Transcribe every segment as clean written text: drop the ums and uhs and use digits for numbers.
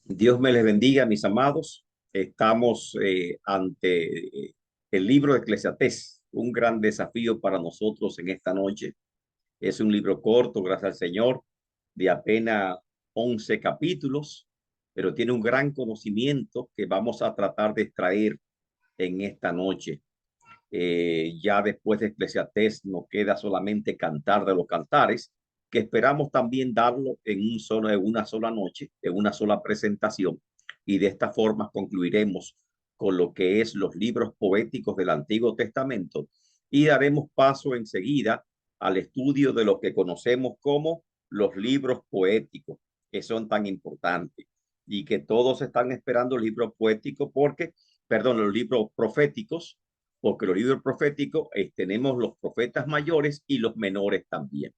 Dios me les bendiga, mis amados. Estamos ante el libro de Eclesiastés, un gran desafío para nosotros en esta noche. Es un libro corto, gracias al Señor, de apenas 11 capítulos, pero tiene un gran conocimiento que vamos a tratar de extraer en esta noche. Ya después de Eclesiastés nos queda solamente Cantar de los Cantares, que esperamos también darlo en una sola noche, en una sola presentación, y de esta forma concluiremos con lo que es los libros poéticos del Antiguo Testamento y daremos paso enseguida al estudio de lo que conocemos como los libros poéticos, que son tan importantes y que todos están esperando los libros poéticos los libros proféticos, porque los libros proféticos tenemos los profetas mayores y los menores también.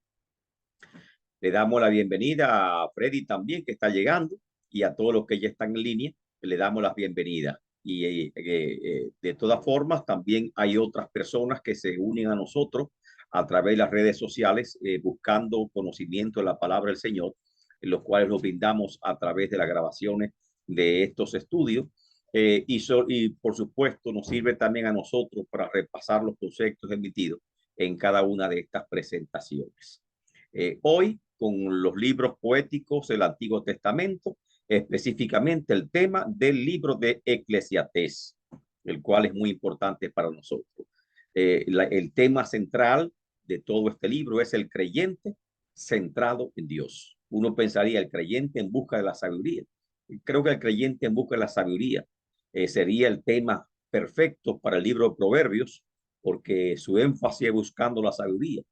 Le damos la bienvenida a Freddy también, que está llegando, y a todos los que ya están en línea, le damos las bienvenidas. Y de todas formas, también hay otras personas que se unen a nosotros a través de las redes sociales, buscando conocimiento de la palabra del Señor, en los cuales los brindamos a través de las grabaciones de estos estudios. Y por supuesto nos sirve también a nosotros para repasar los conceptos emitidos en cada una de estas presentaciones. Hoy, con los libros poéticos del Antiguo Testamento, específicamente el tema del libro de Eclesiastés, el cual es muy importante para nosotros. El tema central de todo este libro es el creyente centrado en Dios. Uno pensaría el creyente en busca de la sabiduría. Creo que el creyente en busca de la sabiduría sería el tema perfecto para el libro de Proverbios, porque su énfasis es buscando la sabiduría.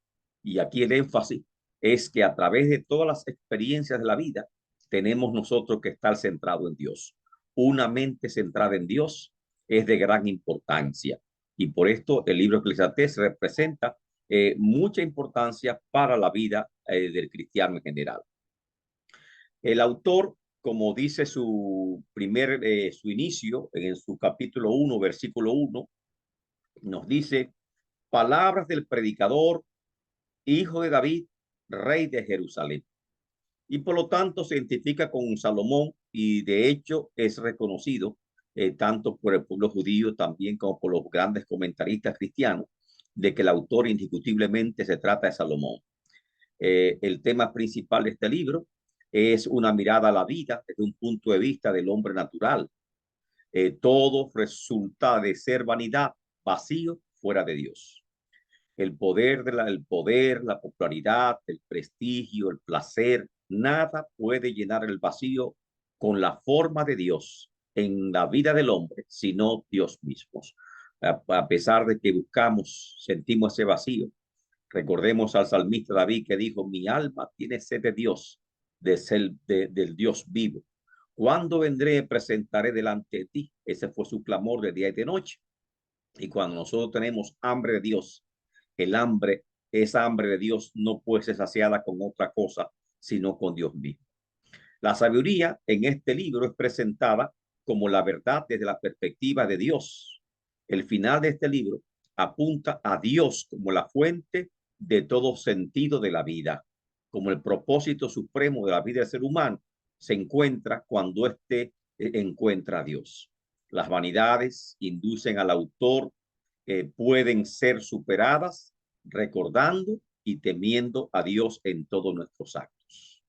Y aquí el énfasis es que a través de todas las experiencias de la vida tenemos nosotros que estar centrado en Dios. Una mente centrada en Dios es de gran importancia. Y por esto el libro Eclesiastés representa mucha importancia para la vida del cristiano en general. El autor, como dice su inicio, en su capítulo 1, versículo 1, nos dice, palabras del predicador, hijo de David, rey de Jerusalén. Y por lo tanto se identifica con Salomón y de hecho es reconocido tanto por el pueblo judío también como por los grandes comentaristas cristianos de que el autor indiscutiblemente se trata de Salomón. El tema principal de este libro es una mirada a la vida desde un punto de vista del hombre natural. Todo resulta de ser vanidad, vacío, fuera de Dios. El poder, la popularidad, el prestigio, el placer, nada puede llenar el vacío con la forma de Dios en la vida del hombre, sino Dios mismo. A pesar de que buscamos, sentimos ese vacío, recordemos al salmista David que dijo, mi alma tiene sed de Dios, del Dios vivo. ¿Cuándo vendré, presentaré delante de ti? Ese fue su clamor de día y de noche. Y cuando nosotros tenemos hambre de Dios, el hambre, esa hambre de Dios no puede ser saciada con otra cosa, sino con Dios mismo. La sabiduría en este libro es presentada como la verdad desde la perspectiva de Dios. El final de este libro apunta a Dios como la fuente de todo sentido de la vida, como el propósito supremo de la vida del ser humano se encuentra cuando éste encuentra a Dios. Las vanidades inducen al autor pueden ser superadas recordando y temiendo a Dios en todos nuestros actos.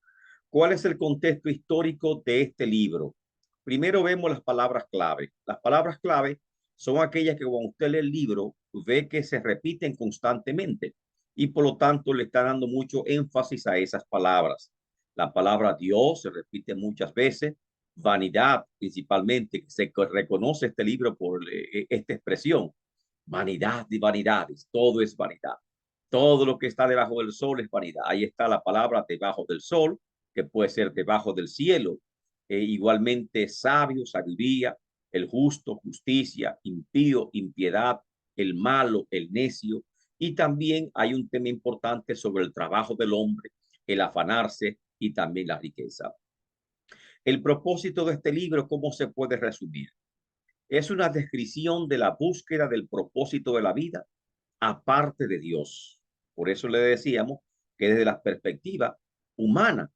¿Cuál es el contexto histórico de este libro? Primero vemos las palabras clave. Las palabras clave son aquellas que cuando usted lee el libro ve que se repiten constantemente y por lo tanto le está dando mucho énfasis a esas palabras. La palabra Dios se repite muchas veces, vanidad principalmente, que se reconoce este libro por esta expresión, vanidad de vanidades, todo es vanidad. Todo lo que está debajo del sol es vanidad. Ahí está la palabra debajo del sol, que puede ser debajo del cielo. Igualmente sabio, sabiduría, el justo, justicia, impío, impiedad, el malo, el necio. Y también hay un tema importante sobre el trabajo del hombre, el afanarse y también la riqueza. El propósito de este libro, ¿cómo se puede resumir? Es una descripción de la búsqueda del propósito de la vida aparte de Dios. Por eso le decíamos que desde la perspectiva humana,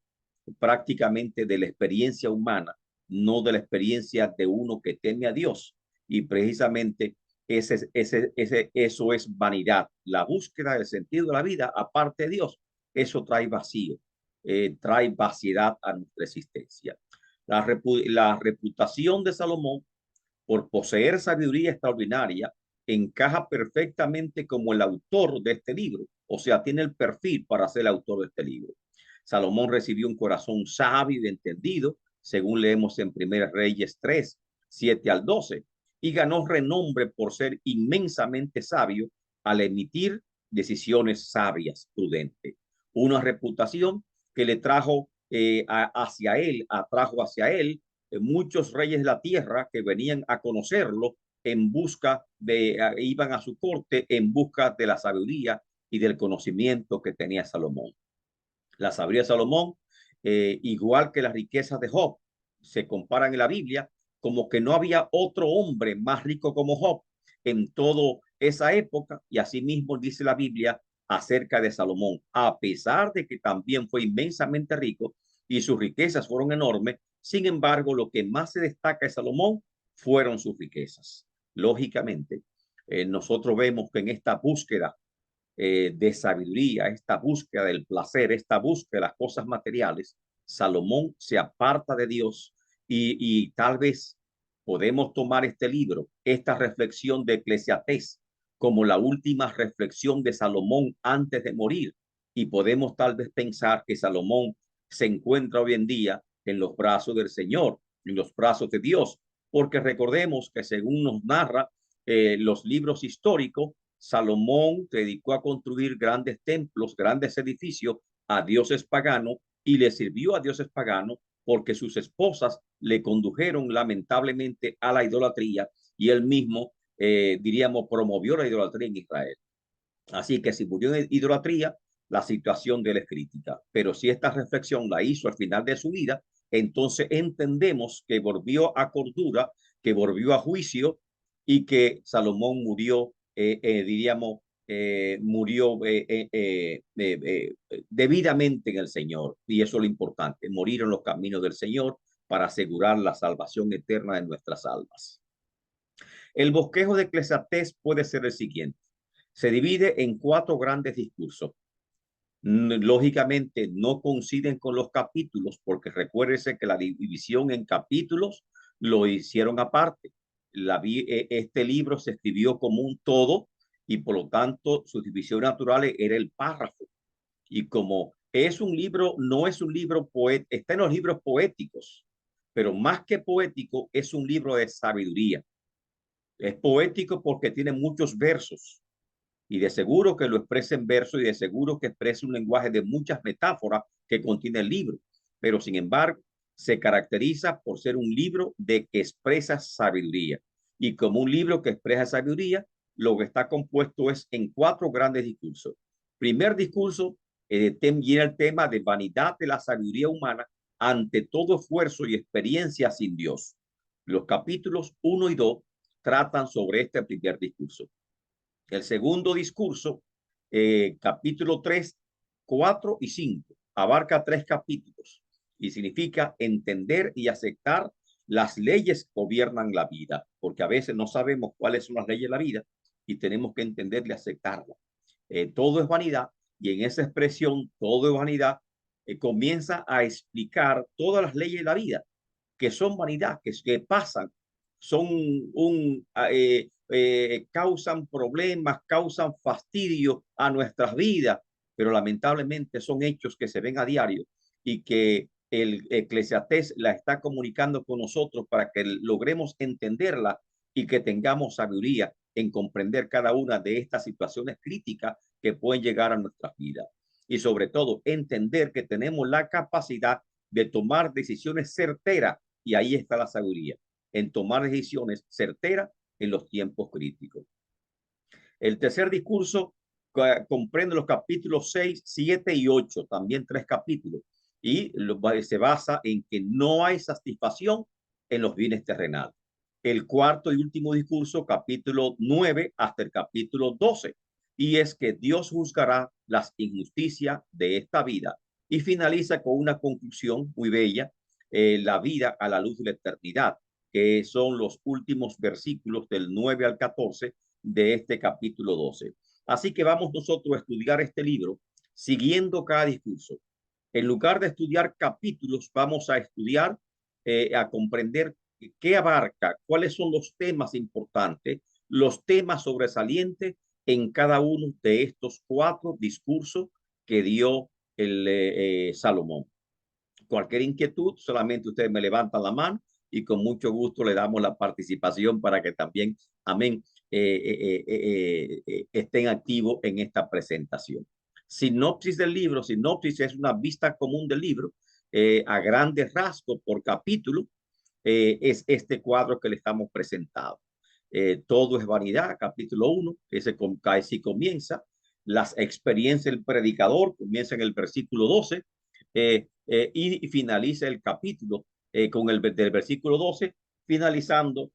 prácticamente de la experiencia humana, no de la experiencia de uno que teme a Dios. Y precisamente eso es vanidad. La búsqueda del sentido de la vida, aparte de Dios, eso trae vacío, trae vaciedad a nuestra existencia. La reputación de Salomón por poseer sabiduría extraordinaria encaja perfectamente como el autor de este libro, o sea, tiene el perfil para ser el autor de este libro. Salomón recibió un corazón sabio y entendido, según leemos en 1 Reyes 3, 7 al 12, y ganó renombre por ser inmensamente sabio al emitir decisiones sabias, prudentes. Una reputación que le trajo atrajo hacia él muchos reyes de la tierra que venían a conocerlo en busca iban a su corte en busca de la sabiduría y del conocimiento que tenía Salomón. La sabiduría de Salomón, igual que las riquezas de Job, se comparan en la Biblia como que no había otro hombre más rico como Job en toda esa época, y asimismo dice la Biblia acerca de Salomón, a pesar de que también fue inmensamente rico y sus riquezas fueron enormes. Sin embargo, lo que más se destaca de Salomón fueron sus riquezas. Lógicamente, nosotros vemos que en esta búsqueda de sabiduría, esta búsqueda del placer, esta búsqueda de las cosas materiales, Salomón se aparta de Dios y tal vez podemos tomar este libro, esta reflexión de Eclesiastés, como la última reflexión de Salomón antes de morir, y podemos tal vez pensar que Salomón se encuentra hoy en día en los brazos del Señor, en los brazos de Dios, porque recordemos que según nos narra los libros históricos, Salomón se dedicó a construir grandes templos, grandes edificios a dioses paganos, y le sirvió a dioses paganos porque sus esposas le condujeron lamentablemente a la idolatría, y él mismo, diríamos, promovió la idolatría en Israel. Así que si murió en idolatría, la situación de él es crítica. Pero si esta reflexión la hizo al final de su vida, entonces entendemos que volvió a cordura, que volvió a juicio, y que Salomón murió, diríamos, murió debidamente en el Señor. Y eso es lo importante, morir en los caminos del Señor para asegurar la salvación eterna de nuestras almas. El bosquejo de Eclesiastés puede ser el siguiente. Se divide en 4 grandes discursos. Lógicamente no coinciden con los capítulos, porque recuérdese que la división en capítulos lo hicieron aparte. Este libro se escribió como un todo, y por lo tanto su división natural era el párrafo. Y como es un libro, no es un libro poético, está en los libros poéticos, pero más que poético es un libro de sabiduría. Es poético porque tiene muchos versos, y de seguro que lo expresa en verso, y de seguro que expresa un lenguaje de muchas metáforas que contiene el libro, pero sin embargo se caracteriza por ser un libro de que expresa sabiduría, y como un libro que expresa sabiduría, lo que está compuesto es en 4 grandes discursos. Primer discurso, viene el tema de vanidad de la sabiduría humana ante todo esfuerzo y experiencia sin Dios. Los capítulos 1 y 2 tratan sobre este primer discurso. El segundo discurso, capítulo 3, 4 y 5, abarca 3 capítulos y significa entender y aceptar las leyes que gobiernan la vida, porque a veces no sabemos cuáles son las leyes de la vida y tenemos que entender y aceptarlas. Todo es vanidad, y en esa expresión, todo es vanidad, comienza a explicar todas las leyes de la vida, que son vanidad, que pasan, son causan problemas, causan fastidio a nuestras vidas, pero lamentablemente son hechos que se ven a diario, y que el Eclesiastés la está comunicando con nosotros para que logremos entenderla y que tengamos sabiduría en comprender cada una de estas situaciones críticas que pueden llegar a nuestras vidas. Y sobre todo, entender que tenemos la capacidad de tomar decisiones certeras, y ahí está la sabiduría, en tomar decisiones certeras en los tiempos críticos. El tercer discurso comprende los capítulos 6, 7 y 8, también 3 capítulos, y se basa en que no hay satisfacción en los bienes terrenales. El cuarto y último discurso, capítulo 9 hasta el capítulo 12, y es que Dios juzgará las injusticias de esta vida y finaliza con una conclusión muy bella, la vida a la luz de la eternidad, que son los últimos versículos del 9 al 14 de este capítulo 12. Así que vamos nosotros a estudiar este libro siguiendo cada discurso. En lugar de estudiar capítulos, vamos a estudiar, a comprender qué abarca, cuáles son los temas importantes, los temas sobresalientes en cada uno de estos 4 discursos que dio el Salomón. Cualquier inquietud, solamente ustedes me levantan la mano y con mucho gusto le damos la participación para que también, amén, estén activos en esta presentación. Sinopsis del libro. Sinopsis es una vista común del libro, a grandes rasgos por capítulo. Es este cuadro que le estamos presentando. Todo es vanidad, capítulo 1, ese así comienza. Las experiencias del predicador comienza en el versículo 12, y finaliza el capítulo con el del versículo 12, finalizando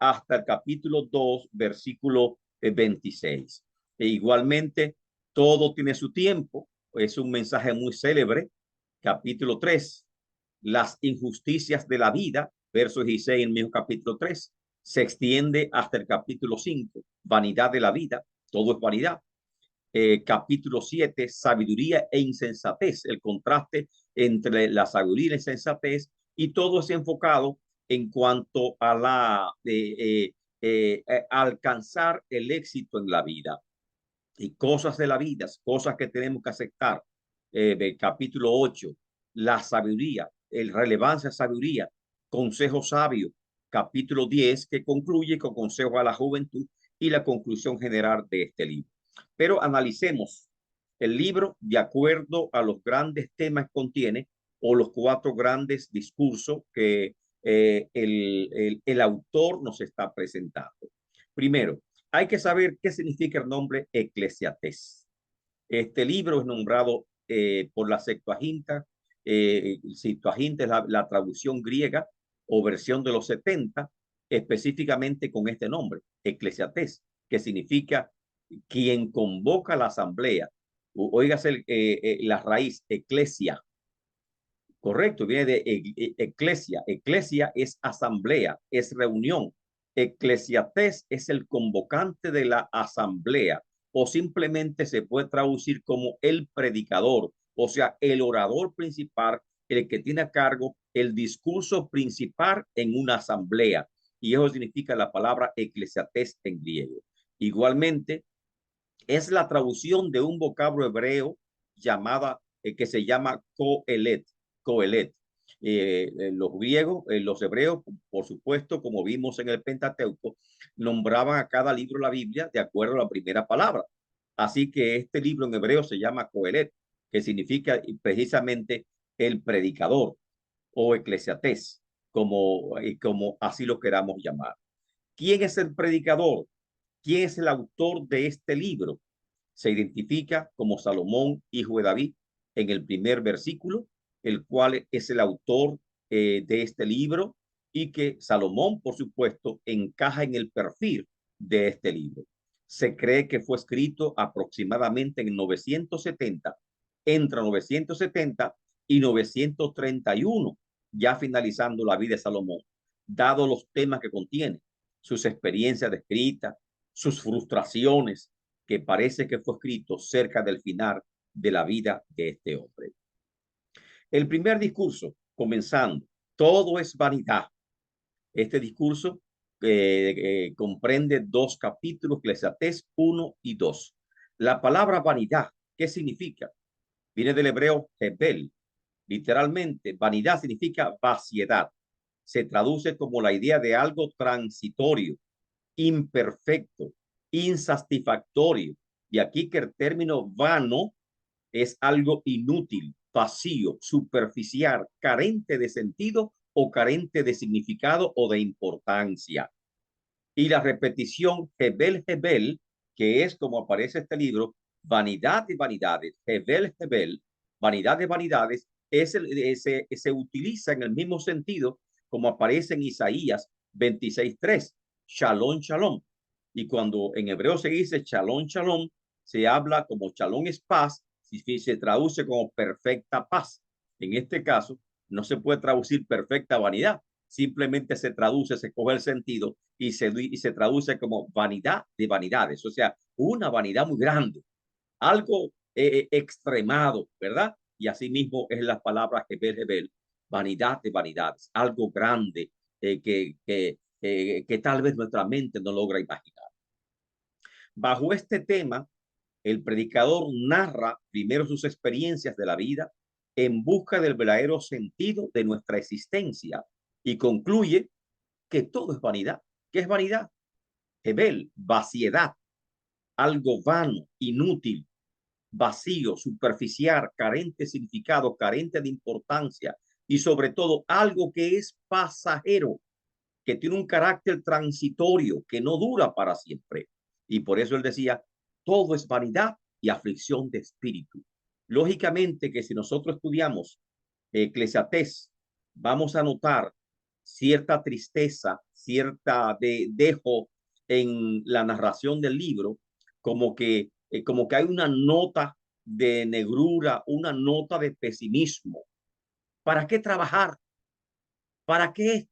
hasta el capítulo 2, versículo 26. Igualmente, todo tiene su tiempo. Es un mensaje muy célebre. Capítulo 3, las injusticias de la vida, verso 16 en el mismo capítulo 3, se extiende hasta el capítulo 5, vanidad de la vida, todo es vanidad. Capítulo 7, sabiduría e insensatez, el contraste entre la sabiduría y la insensatez, y todo es enfocado en cuanto a alcanzar el éxito en la vida y cosas de la vida, cosas que tenemos que aceptar. Capítulo 8, la sabiduría, el relevancia sabiduría, consejo sabio. Capítulo 10, que concluye con consejo a la juventud y la conclusión general de este libro. Pero analicemos el libro de acuerdo a los grandes temas que contiene o los 4 grandes discursos que el autor nos está presentando. Primero, hay que saber qué significa el nombre Eclesiastés. Este libro es nombrado por la Septuaginta. Septuaginta es la traducción griega o versión de los 70, específicamente con este nombre, Eclesiastés, que significa quien convoca la asamblea. Óigase la raíz, eclesia. Correcto, viene de eclesia. Eclesia es asamblea, es reunión. Eclesiastés es el convocante de la asamblea, o simplemente se puede traducir como el predicador, o sea, el orador principal, el que tiene a cargo el discurso principal en una asamblea. Y eso significa la palabra eclesiastés en griego. Igualmente, es la traducción de un vocablo hebreo llamada, que se llama coelet. Coelet. Los griegos, los hebreos, por supuesto, como vimos en el Pentateuco, nombraban a cada libro de la Biblia de acuerdo a la primera palabra. Así que este libro en hebreo se llama Coelet, que significa precisamente el predicador o eclesiastés, como así lo queramos llamar. ¿Quién es el predicador? ¿Quién es el autor de este libro? Se identifica como Salomón, hijo de David, en el primer versículo, el cual es el autor de este libro, y que Salomón, por supuesto, encaja en el perfil de este libro. Se cree que fue escrito aproximadamente en 970, entre 970 y 931, ya finalizando la vida de Salomón, dado los temas que contiene, sus experiencias descritas, sus frustraciones, que parece que fue escrito cerca del final de la vida de este hombre. El primer discurso, comenzando, todo es vanidad. Este discurso comprende 2 capítulos, Eclesiastés 1 y 2. La palabra vanidad, ¿qué significa? Viene del hebreo hebel. Literalmente, vanidad significa vaciedad. Se traduce como la idea de algo transitorio, imperfecto, insatisfactorio. Y aquí que el término vano es algo inútil, vacío, superficial, carente de sentido o carente de significado o de importancia. Y la repetición Hebel, Hebel, que es como aparece este libro, vanidad de vanidades, Hebel, Hebel, vanidad de vanidades, se utiliza en el mismo sentido como aparece en Isaías 26:3, Shalom, Shalom. Y cuando en hebreo se dice Shalom, Shalom, se habla como Shalom es paz, si se traduce como perfecta paz. En este caso, no se puede traducir perfecta vanidad, simplemente se traduce, se coge el sentido y se traduce como vanidad de vanidades, o sea, una vanidad muy grande, algo extremado, ¿verdad? Y así mismo es la palabra Hebel, vanidad de vanidades, algo grande que tal vez nuestra mente no logra imaginar. Bajo este tema, el predicador narra primero sus experiencias de la vida en busca del verdadero sentido de nuestra existencia y concluye que todo es vanidad. ¿Qué es vanidad? Hebel, vaciedad, algo vano, inútil, vacío, superficial, carente de significado, carente de importancia y sobre todo algo que es pasajero, que tiene un carácter transitorio, que no dura para siempre. Y por eso él decía, todo es vanidad y aflicción de espíritu. Lógicamente que si nosotros estudiamos Eclesiastés, vamos a notar cierta tristeza, cierta dejo en la narración del libro, como que hay una nota de negrura, una nota de pesimismo. ¿Para qué trabajar? ¿Para qué?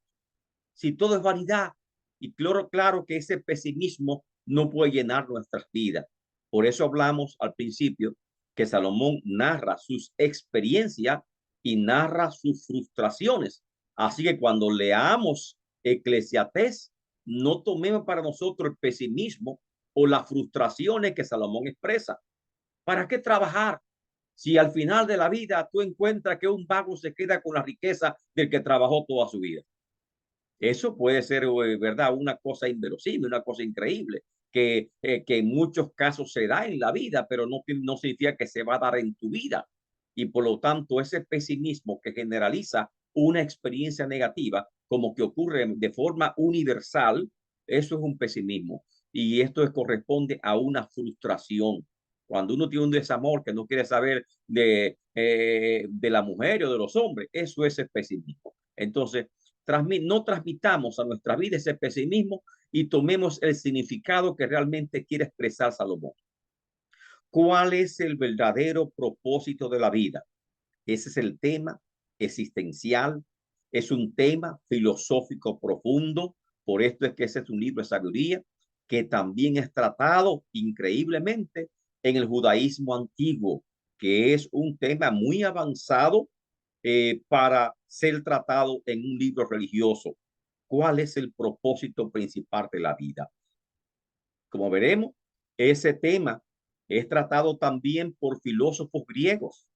Si todo es vanidad. Y claro que ese pesimismo no puede llenar nuestras vidas. Por eso hablamos al principio que Salomón narra sus experiencias y narra sus frustraciones. Así que cuando leamos Eclesiastés, no tomemos para nosotros el pesimismo o las frustraciones que Salomón expresa. ¿Para qué trabajar? Si al final de la vida tú encuentras que un vago se queda con la riqueza del que trabajó toda su vida. Eso puede ser, ¿verdad? Una cosa inverosímil, una cosa increíble, que en muchos casos se da en la vida, pero no significa que se va a dar en tu vida. Y por lo tanto, ese pesimismo que generaliza una experiencia negativa, como que ocurre de forma universal, eso es un pesimismo. Y esto corresponde a una frustración. Cuando uno tiene un desamor que no quiere saber de la mujer o de los hombres, eso es el pesimismo. Entonces, no transmitamos a nuestra vida ese pesimismo y tomemos el significado que realmente quiere expresar Salomón. ¿Cuál es el verdadero propósito de la vida? Ese es el tema existencial, es un tema filosófico profundo, por esto es que ese es un libro de sabiduría que también es tratado increíblemente en el judaísmo antiguo, que es un tema muy avanzado para ser tratado en un libro religioso. ¿Cuál es el propósito principal de la vida? Como veremos, ese tema es tratado también por filósofos griegos.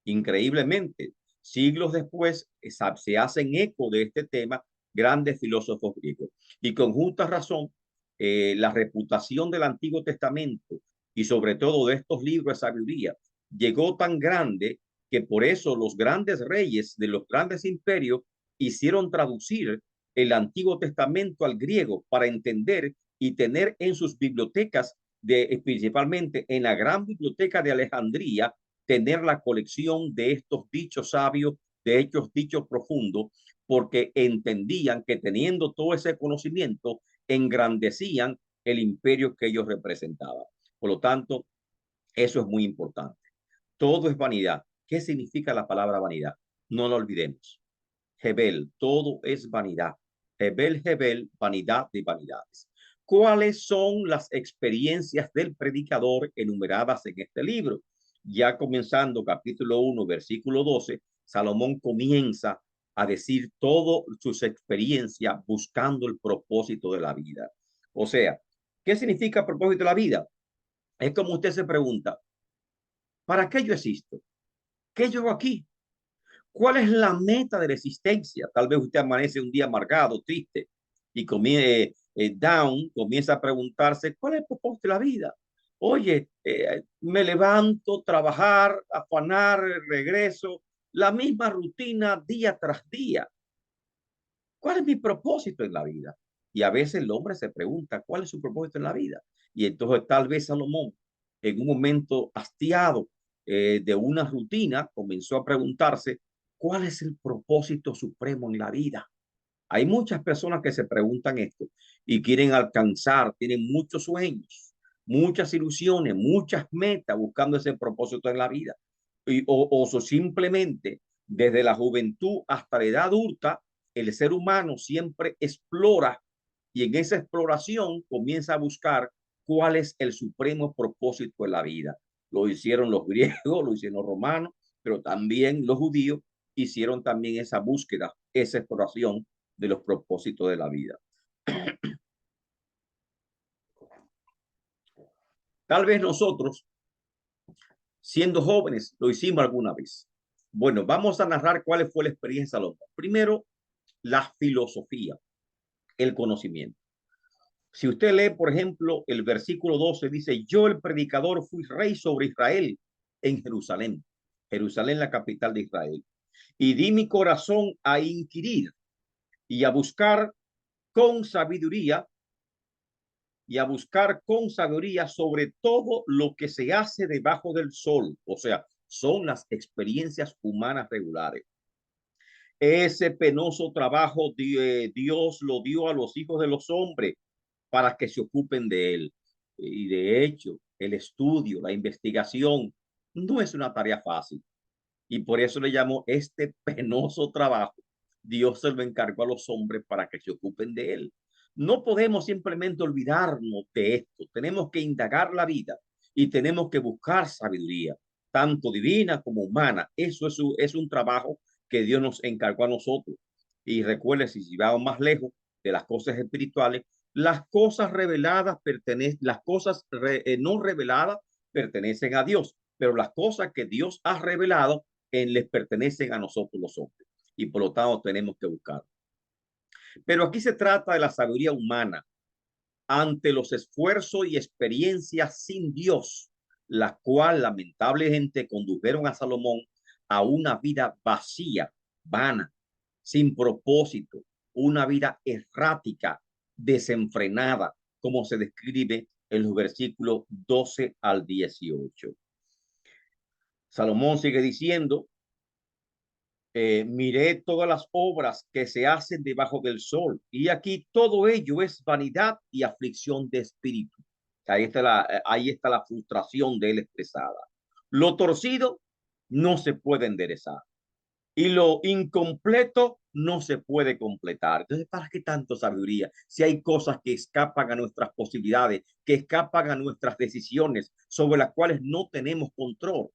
Increíblemente, siglos después se hacen eco de este tema grandes filósofos griegos. Y con justa razón, la reputación del Antiguo Testamento y sobre todo de estos libros de sabiduría llegó tan grande que por eso los grandes reyes de los grandes imperios hicieron traducir el Antiguo Testamento al griego para entender y tener en sus bibliotecas, principalmente en la gran biblioteca de Alejandría, tener la colección de estos dichos sabios, de estos dichos profundos, porque entendían que teniendo todo ese conocimiento, engrandecían el imperio que ellos representaban. Por lo tanto, eso es muy importante. Todo es vanidad. ¿Qué significa la palabra vanidad? No lo olvidemos. Hebel, todo es vanidad. Hebel, vanidad de vanidades. ¿Cuáles son las experiencias del predicador enumeradas en este libro? Ya comenzando capítulo 1, versículo 12, Salomón comienza a decir todas sus experiencias buscando el propósito de la vida. O sea, ¿qué significa el propósito de la vida? Es como usted se pregunta, ¿para qué yo existo? ¿Qué yo hago aquí? ¿Cuál es la meta de la existencia? Tal vez usted amanece un día amargado, triste y comienza a preguntarse, ¿cuál es el propósito de la vida? Oye, me levanto, trabajar, afanar, regreso, la misma rutina día tras día. ¿Cuál es mi propósito en la vida? Y a veces el hombre se pregunta, ¿cuál es su propósito en la vida? Y entonces tal vez Salomón, en un momento hastiado de una rutina, comenzó a preguntarse, ¿cuál es el propósito supremo en la vida? Hay muchas personas que se preguntan esto y quieren alcanzar, tienen muchos sueños, muchas ilusiones, muchas metas buscando ese propósito en la vida. O simplemente desde la juventud hasta la edad adulta, el ser humano siempre explora y en esa exploración comienza a buscar cuál es el supremo propósito de la vida. Lo hicieron los griegos, lo hicieron los romanos, pero también los judíos hicieron también esa búsqueda, esa exploración de los propósitos de la vida. Tal vez nosotros, siendo jóvenes, lo hicimos alguna vez. Bueno, vamos a narrar cuál fue la experiencia de Salomón. Primero, la filosofía, el conocimiento. Si usted lee, por ejemplo, el versículo 12, dice, yo el predicador fui rey sobre Israel en Jerusalén. Jerusalén, la capital de Israel. Y di mi corazón a inquirir y a buscar con sabiduría sobre todo lo que se hace debajo del sol. O sea, son las experiencias humanas regulares. Ese penoso trabajo Dios lo dio a los hijos de los hombres para que se ocupen de él. Y de hecho, el estudio, la investigación, no es una tarea fácil. Y por eso le llamo este penoso trabajo. Dios se lo encargó a los hombres para que se ocupen de él. No podemos simplemente olvidarnos de esto. Tenemos que indagar la vida y tenemos que buscar sabiduría, tanto divina como humana. Eso es un trabajo que Dios nos encargó a nosotros. Y recuerde, si vamos más lejos de las cosas espirituales, las cosas reveladas las cosas no reveladas pertenecen a Dios, pero las cosas que Dios ha revelado les pertenecen a nosotros los hombres y por lo tanto tenemos que buscar. Pero aquí se trata de la sabiduría humana ante los esfuerzos y experiencias sin Dios, la cual lamentablemente condujeron a Salomón a una vida vacía, vana, sin propósito, una vida errática, desenfrenada, como se describe en los versículos 12 al 18. Salomón sigue diciendo, miré todas las obras que se hacen debajo del sol, y aquí todo ello es vanidad y aflicción de espíritu. Ahí está la frustración de él expresada. Lo torcido no se puede enderezar y lo incompleto no se puede completar. Entonces, ¿para qué tanto sabiduría? Si hay cosas que escapan a nuestras posibilidades, que escapan a nuestras decisiones, sobre las cuales no tenemos control.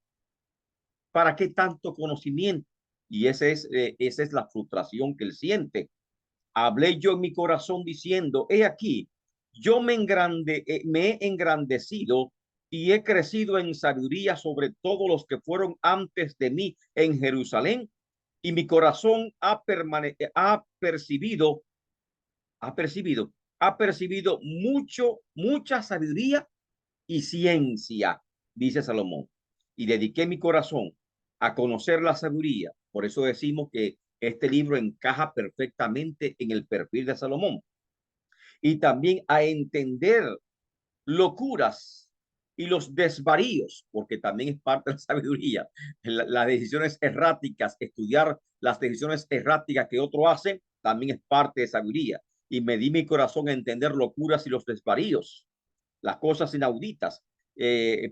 ¿Para qué tanto conocimiento? Y esa es la frustración que él siente. Hablé yo en mi corazón diciendo, he aquí, me he engrandecido y he crecido en sabiduría sobre todos los que fueron antes de mí en Jerusalén, y mi corazón ha percibido mucha sabiduría y ciencia, dice Salomón, y dediqué mi corazón a conocer la sabiduría. Por eso decimos que este libro encaja perfectamente en el perfil de Salomón. Y también a entender locuras y los desvaríos, porque también es parte de la sabiduría. Las decisiones erráticas, estudiar las decisiones erráticas que otro hace, también es parte de sabiduría. Y me di mi corazón a entender locuras y los desvaríos, las cosas inauditas.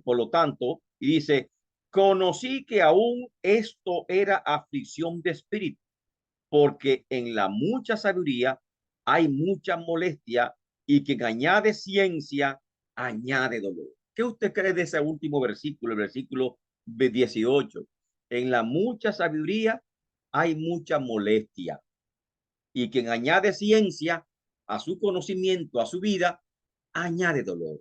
Por lo tanto, y dice, conocí que aún esto era aflicción de espíritu, porque en la mucha sabiduría hay mucha molestia y quien añade ciencia, añade dolor. ¿Qué usted cree de ese último versículo, el versículo 18? En la mucha sabiduría hay mucha molestia y quien añade ciencia a su conocimiento, a su vida, añade dolor.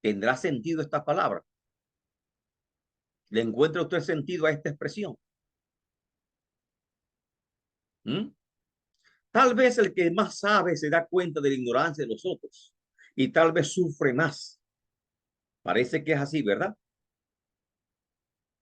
¿Tendrá sentido esta palabra? ¿Le encuentra usted sentido a esta expresión? ¿Mm? Tal vez el que más sabe se da cuenta de la ignorancia de los otros y tal vez sufre más. Parece que es así, ¿verdad?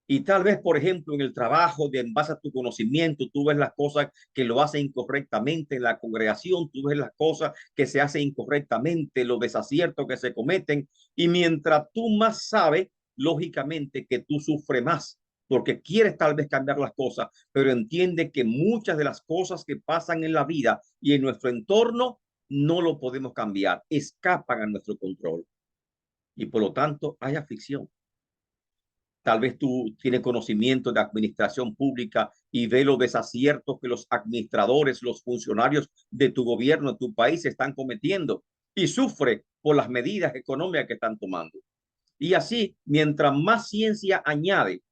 Y tal vez, por ejemplo, en el trabajo, en base a tu conocimiento, tú ves las cosas que lo hacen incorrectamente en la congregación, tú ves las cosas que se hacen incorrectamente, los desaciertos que se cometen, y mientras tú más sabes, lógicamente que tú sufres más, porque quieres tal vez cambiar las cosas, pero entiende que muchas de las cosas que pasan en la vida y en nuestro entorno no lo podemos cambiar, escapan a nuestro control. y por lo tanto hay aflicción. Tal vez tú tienes conocimiento de administración pública y ve los desaciertos que los administradores, los funcionarios de tu gobierno, de tu país están cometiendo y sufre por las medidas económicas que están tomando. Y así, mientras más ciencia añade,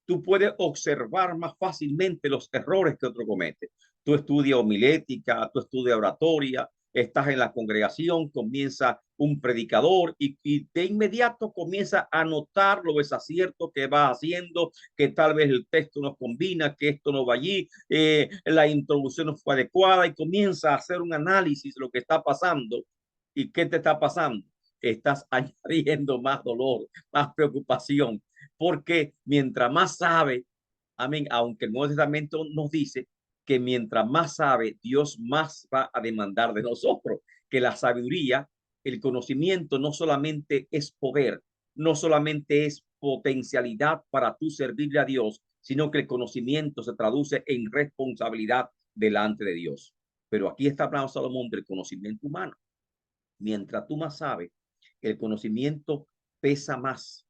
tú puedes observar más fácilmente los errores que otro comete. Tú estudias homilética, tú estudias oratoria, estás en la congregación, comienza un predicador y de inmediato comienza a notar los desaciertos que va haciendo, que tal vez el texto no combina, que esto no va allí, la introducción no fue adecuada y comienza a hacer un análisis de lo que está pasando. ¿Y qué te está pasando? Estás añadiendo más dolor, más preocupación, porque mientras más sabe, amén, aunque el Nuevo Testamento nos dice que mientras más sabe, Dios más va a demandar de nosotros, que la sabiduría, el conocimiento no solamente es poder, no solamente es potencialidad para tú servirle a Dios, sino que el conocimiento se traduce en responsabilidad delante de Dios. Pero aquí está hablando Salomón del conocimiento humano. Mientras tú más sabes, el conocimiento pesa más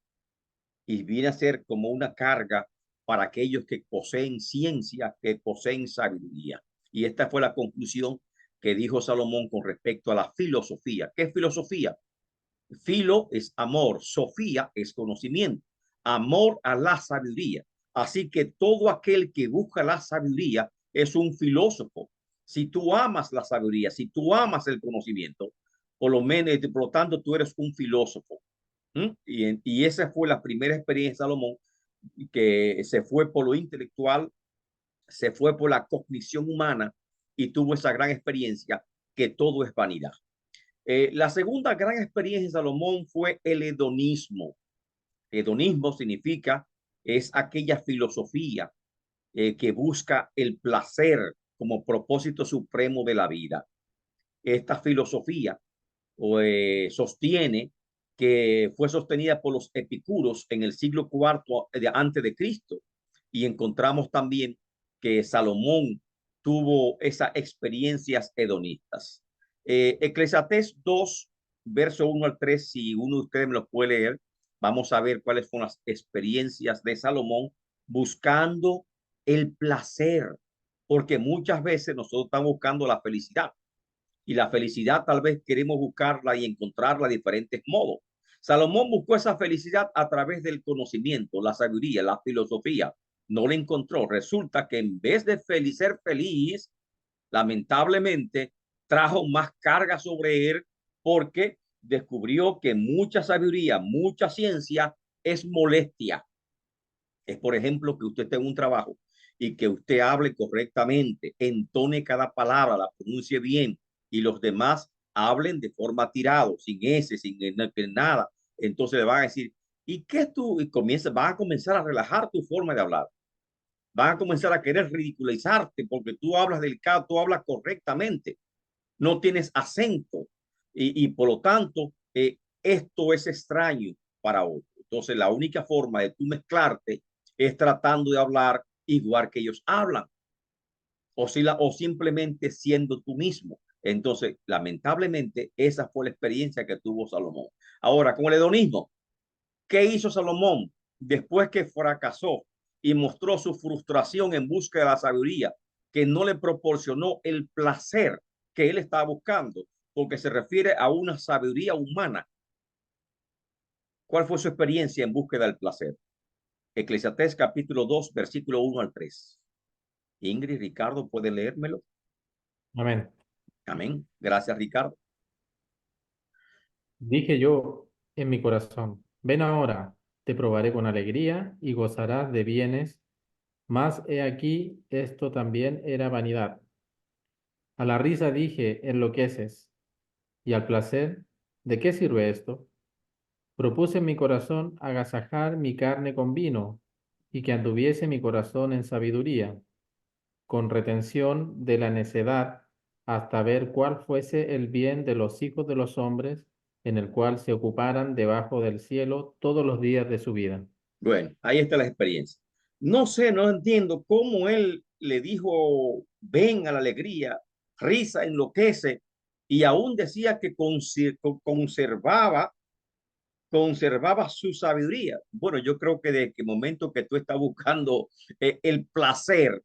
y viene a ser como una carga para aquellos que poseen ciencia, que poseen sabiduría. Y esta fue la conclusión que dijo Salomón con respecto a la filosofía. ¿Qué es filosofía? Filo es amor, sofía es conocimiento, amor a la sabiduría. Así que todo aquel que busca la sabiduría es un filósofo. Si tú amas la sabiduría, si tú amas el conocimiento, por lo menos, por lo tanto, tú eres un filósofo. Y esa fue la primera experiencia de Salomón, que se fue por lo intelectual, se fue por la cognición humana y tuvo esa gran experiencia que todo es vanidad. La segunda gran experiencia de Salomón fue el hedonismo. Hedonismo significa, es aquella filosofía que busca el placer como propósito supremo de la vida. Esta filosofía sostiene que fue sostenida por los epicuros en el siglo IV antes de Cristo. Y encontramos también que Salomón tuvo esas experiencias hedonistas. Eclesiastés 2, verso 1 al 3, si uno de ustedes me lo puede leer, vamos a ver cuáles son las experiencias de Salomón buscando el placer, porque muchas veces nosotros estamos buscando la felicidad y la felicidad tal vez queremos buscarla y encontrarla de diferentes modos. Salomón buscó esa felicidad a través del conocimiento, la sabiduría, la filosofía. No la encontró. Resulta que en vez de ser feliz, lamentablemente trajo más carga sobre él porque descubrió que mucha sabiduría, mucha ciencia es molestia. Es, por ejemplo, que usted tenga un trabajo y que usted hable correctamente, entone cada palabra, la pronuncie bien y los demás hablen de forma tirado, sin ese, sin nada. Entonces le van a decir, ¿y qué tú? Y comienza, van a comenzar a relajar tu forma de hablar. Van a comenzar a querer ridiculizarte porque tú hablas delicado, tú hablas correctamente, no tienes acento y por lo tanto esto es extraño para otros. Entonces la única forma de tú mezclarte es tratando de hablar igual que ellos hablan o simplemente siendo tú mismo. Entonces, lamentablemente, esa fue la experiencia que tuvo Salomón. Ahora, con el hedonismo, ¿qué hizo Salomón después que fracasó y mostró su frustración en busca de la sabiduría, que no le proporcionó el placer que él estaba buscando, porque se refiere a una sabiduría humana? ¿Cuál fue su experiencia en búsqueda del placer? Eclesiastés capítulo 2, versículo 1 al 3. Ingrid, Ricardo, ¿puede leérmelo? Amén. Amén. Gracias, Ricardo. Dije yo en mi corazón, ven ahora, te probaré con alegría y gozarás de bienes, mas he aquí, esto también era vanidad. A la risa dije, enloqueces, y al placer, ¿de qué sirve esto? Propuse en mi corazón agasajar mi carne con vino, y que anduviese mi corazón en sabiduría, con retención de la necedad, hasta ver cuál fuese el bien de los hijos de los hombres, en el cual se ocuparan debajo del cielo todos los días de su vida. Bueno, ahí está la experiencia. No sé, no entiendo cómo él le dijo, ven a la alegría, risa enloquece, y aún decía que conservaba conservaba su sabiduría. Bueno, yo creo que de que momento que tú estás buscando el placer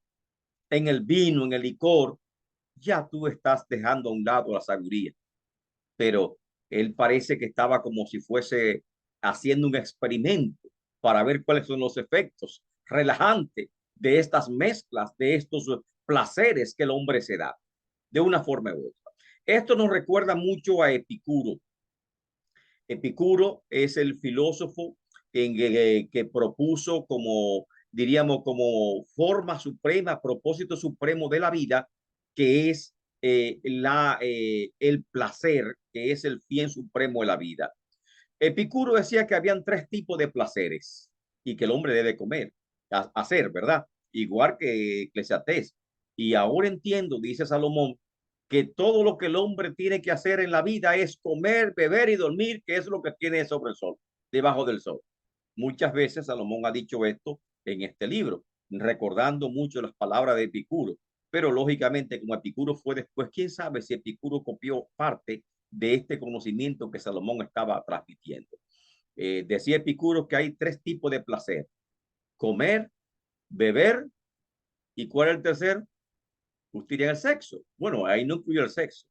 en el vino, en el licor, ya tú estás dejando a un lado la sabiduría. Pero él parece que estaba como si fuese haciendo un experimento para ver cuáles son los efectos relajantes de estas mezclas, de estos placeres que el hombre se da, de una forma u otra. Esto nos recuerda mucho a Epicuro. Epicuro es el filósofo que propuso como, diríamos, como forma suprema, propósito supremo de la vida, que es el placer, que es el fin supremo de la vida. Epicuro decía que habían tres tipos de placeres y que el hombre debe comer, hacer, ¿verdad? Igual que Eclesiastés. Y ahora entiendo, dice Salomón, que todo lo que el hombre tiene que hacer en la vida es comer, beber y dormir, que es lo que tiene sobre el sol, debajo del sol. Muchas veces Salomón ha dicho esto en este libro, recordando mucho las palabras de Epicuro. Pero lógicamente, como Epicuro fue después, quién sabe si Epicuro copió parte de este conocimiento que Salomón estaba transmitiendo. Decía Epicuro que hay tres tipos de placer: comer, beber, y ¿cuál es el tercer? Usted diría el sexo. Bueno, ahí no incluye el sexo.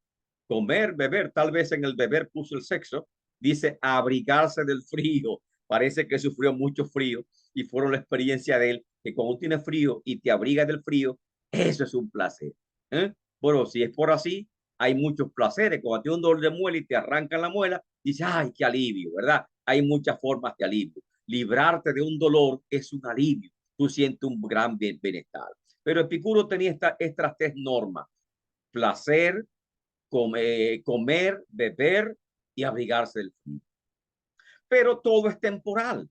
Comer, beber, tal vez en el beber puso el sexo. Dice abrigarse del frío. Parece que sufrió mucho frío y fueron la experiencia de él, que cuando tiene frío y te abrigas del frío, eso es un placer. ¿Eh? Bueno, si es por así, hay muchos placeres. Cuando tienes un dolor de muela y te arrancan la muela, dices, ay, qué alivio, ¿verdad? Hay muchas formas de alivio. Librarte de un dolor es un alivio. Tú sientes un gran bienestar. Pero Epicuro tenía estas tres normas: placer, comer, beber y abrigarse del frío. Pero todo es temporal,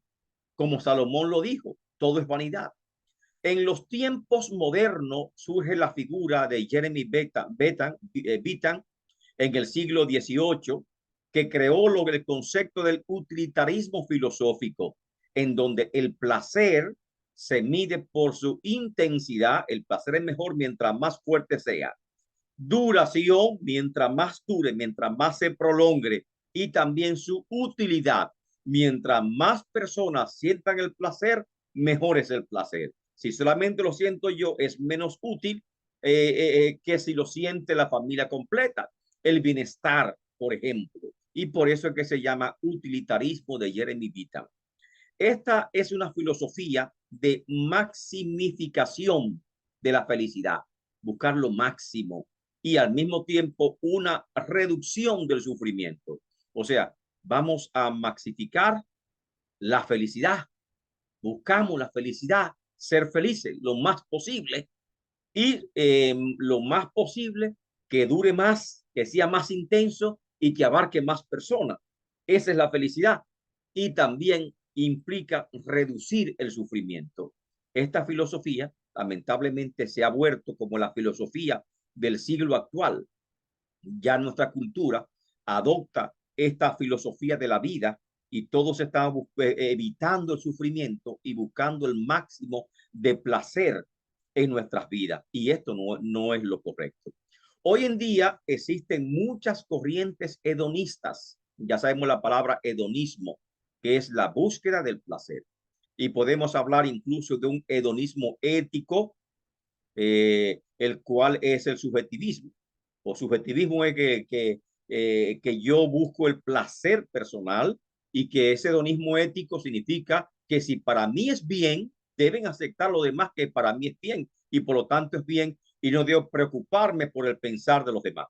como Salomón lo dijo, todo es vanidad. En los tiempos modernos surge la figura de Jeremy Bentham en el siglo XVIII, que creó el concepto del utilitarismo filosófico, en donde el placer se mide por su intensidad. El placer es mejor mientras más fuerte sea. Duración, mientras más dure, mientras más se prolongue, y también su utilidad. Mientras más personas sientan el placer, mejor es el placer. Si solamente lo siento yo, es menos útil que si lo siente la familia completa. El bienestar, por ejemplo. Y por eso es que se llama utilitarismo de Jeremy Bentham. Esta es una filosofía de maximificación de la felicidad, buscar lo máximo y al mismo tiempo una reducción del sufrimiento. O sea, vamos a maxificar la felicidad, buscamos la felicidad, ser felices lo más posible y lo más posible que dure más, que sea más intenso y que abarque más personas. Esa es la felicidad. Y también implica reducir el sufrimiento. Esta filosofía, lamentablemente, se ha vuelto como la filosofía del siglo actual. Ya nuestra cultura adopta esta filosofía de la vida y todos están evitando el sufrimiento y buscando el máximo de placer en nuestras vidas. Y esto no es lo correcto. Hoy en día existen muchas corrientes hedonistas. Ya sabemos la palabra hedonismo, que es la búsqueda del placer. Y podemos hablar incluso de un hedonismo ético, el cual es el subjetivismo. O subjetivismo es que yo busco el placer personal, y que ese hedonismo ético significa que si para mí es bien, deben aceptar lo demás que para mí es bien, y por lo tanto es bien, y no debo preocuparme por el pensar de los demás.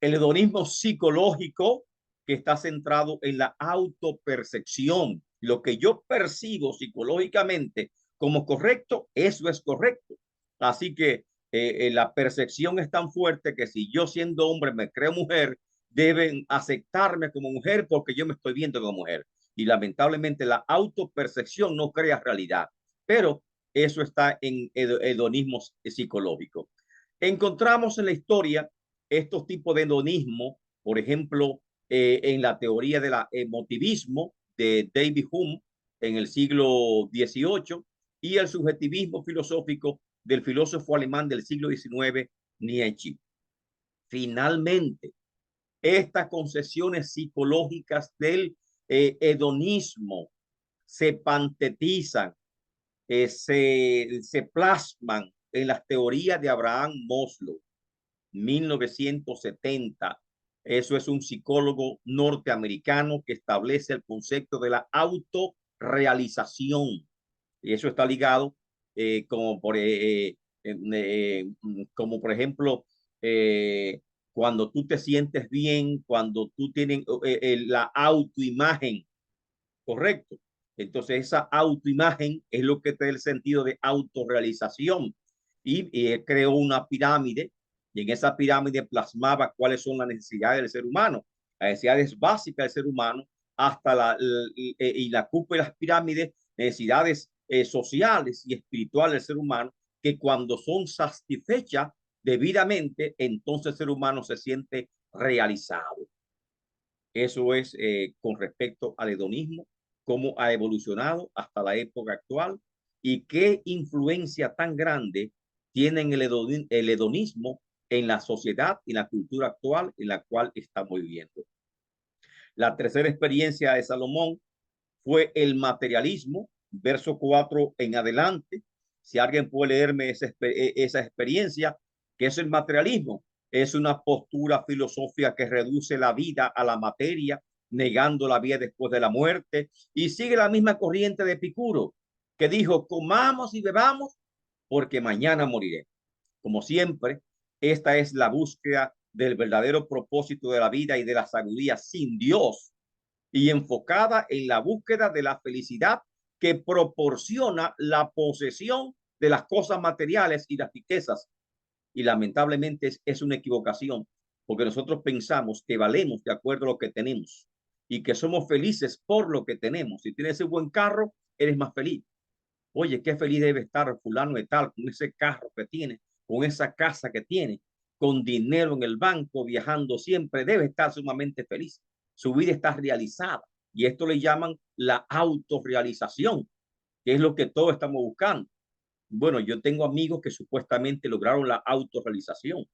El hedonismo psicológico, que está centrado en la autopercepción. Lo que yo percibo psicológicamente como correcto, eso es correcto. Así que la percepción es tan fuerte que si yo siendo hombre me creo mujer, deben aceptarme como mujer porque yo me estoy viendo como mujer. Y lamentablemente la autopercepción no crea realidad. Pero eso está en hedonismo psicológico. Encontramos en la historia estos tipos de hedonismo, por ejemplo, en la teoría del emotivismo de David Hume en el siglo XVIII, y el subjetivismo filosófico del filósofo alemán del siglo XIX, Nietzsche. Finalmente, estas concesiones psicológicas del hedonismo, se pantetizan, se plasman en las teorías de Abraham Maslow, 1970. Eso es un psicólogo norteamericano que establece el concepto de la autorrealización. Y eso está ligado como por ejemplo, cuando tú te sientes bien, cuando tú tienes la autoimagen, ¿correcto? Entonces esa autoimagen es lo que te da el sentido de autorrealización. Y él creó una pirámide y en esa pirámide plasmaba cuáles son las necesidades del ser humano, las necesidades básicas del ser humano, hasta y la cúpula de las pirámides, necesidades sociales y espirituales del ser humano, que cuando son satisfechas debidamente, entonces el ser humano se siente realizado. Eso es con respecto al hedonismo, cómo ha evolucionado hasta la época actual y qué influencia tan grande tiene el hedonismo en la sociedad y la cultura actual en la cual estamos viviendo. La tercera experiencia de Salomón fue el materialismo, verso 4 en adelante. Si alguien puede leerme esa experiencia, ¿qué es el materialismo? Es una postura filosófica que reduce la vida a la materia, negando la vida después de la muerte, y sigue la misma corriente de Epicuro, que dijo, comamos y bebamos porque mañana moriré. Como siempre, esta es la búsqueda del verdadero propósito de la vida y de la sabiduría sin Dios, y enfocada en la búsqueda de la felicidad que proporciona la posesión de las cosas materiales y las riquezas. Y lamentablemente es una equivocación, porque nosotros pensamos que valemos de acuerdo a lo que tenemos y que somos felices por lo que tenemos. Si tienes un buen carro, eres más feliz. Oye, qué feliz debe estar fulano de tal con ese carro que tiene, con esa casa que tiene, con dinero en el banco, viajando siempre, debe estar sumamente feliz. Su vida está realizada y esto le llaman la autorrealización, que es lo que todos estamos buscando. Bueno, yo tengo amigos que supuestamente lograron la autorrealización.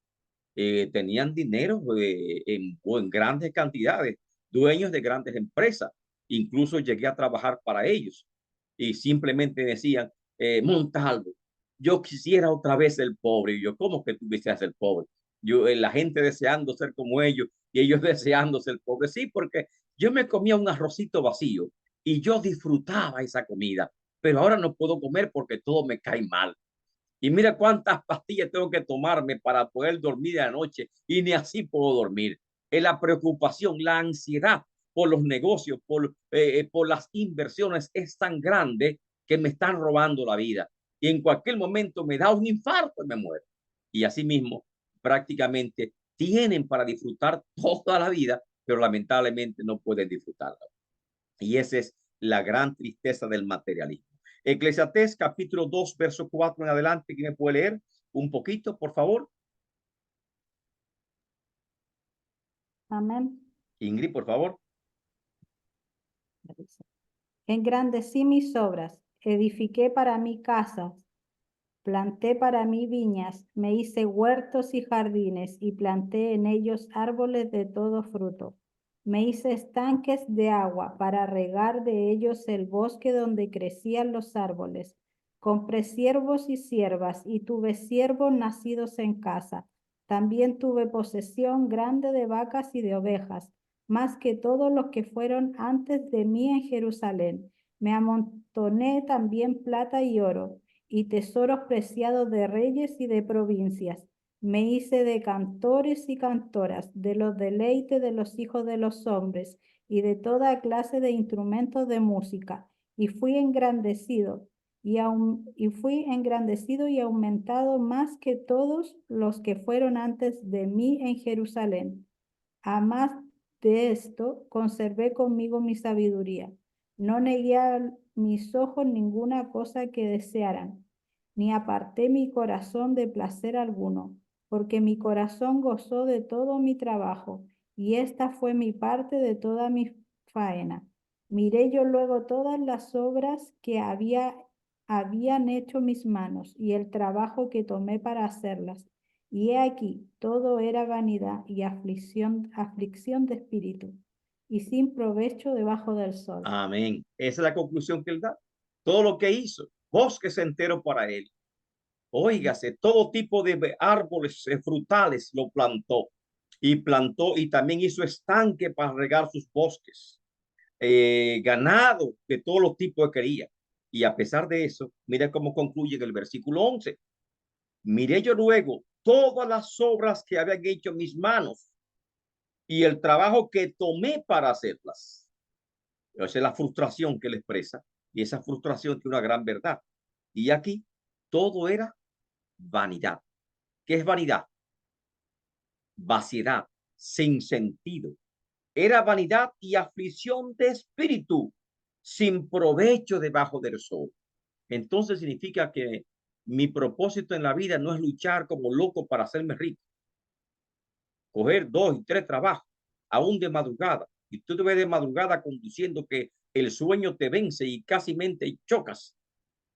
Tenían dinero en grandes cantidades, dueños de grandes empresas. Incluso llegué a trabajar para ellos y simplemente decían, Montalvo, yo quisiera otra vez ser pobre. Y yo, ¿cómo que tú quisieras ser pobre? Yo, la gente deseando ser como ellos y ellos deseando ser pobres. Sí, porque yo me comía un arrocito vacío y yo disfrutaba esa comida, pero ahora no puedo comer porque todo me cae mal. Y mira cuántas pastillas tengo que tomarme para poder dormir de la noche y ni así puedo dormir. Es la preocupación, la ansiedad por los negocios, por las inversiones es tan grande que me están robando la vida. Y en cualquier momento me da un infarto y me muero. Y así mismo prácticamente tienen para disfrutar toda la vida, pero lamentablemente no pueden disfrutarla. Y esa es la gran tristeza del materialismo. Eclesiastés capítulo 2, verso 4 en adelante. ¿Quién me puede leer un poquito, por favor? Amén. Ingrid, por favor. Engrandecí mis obras, edifiqué para mí casas, planté para mí viñas, me hice huertos y jardines y planté en ellos árboles de todo fruto. Me hice estanques de agua para regar de ellos el bosque donde crecían los árboles. Compré siervos y siervas y tuve siervos nacidos en casa. También tuve posesión grande de vacas y de ovejas, más que todos los que fueron antes de mí en Jerusalén. Me amontoné también plata y oro y tesoros preciados de reyes y de provincias. Me hice de cantores y cantoras, de los deleites de los hijos de los hombres y de toda clase de instrumentos de música. Y fui engrandecido y aumentado más que todos los que fueron antes de mí en Jerusalén. A más de esto, conservé conmigo mi sabiduría. No negué a mis ojos ninguna cosa que desearan, ni aparté mi corazón de placer alguno, porque mi corazón gozó de todo mi trabajo, y esta fue mi parte de toda mi faena. Miré yo luego todas las obras que habían hecho mis manos, y el trabajo que tomé para hacerlas. Y he aquí, todo era vanidad y aflicción de espíritu. y sin provecho debajo del sol. Amén. Esa es la conclusión que él da. Todo lo que hizo, bosques enteros para él. Óigase, todo tipo de árboles frutales lo plantó y también hizo estanque para regar sus bosques, ganado de todos los tipos que quería. Y a pesar de eso, mira cómo concluye en el versículo 11. Miré yo luego todas las obras que habían hecho mis manos y el trabajo que tomé para hacerlas. Esa es la frustración que él expresa, y esa frustración tiene una gran verdad. Y aquí todo era vanidad. ¿Qué es vanidad? Vaciedad, sin sentido. Era vanidad y aflicción de espíritu, sin provecho debajo del sol. Entonces significa que mi propósito en la vida no es luchar como loco para hacerme rico, coger 2 y 3 trabajos, aún de madrugada, y tú te ves de madrugada conduciendo que el sueño te vence y casi mente chocas,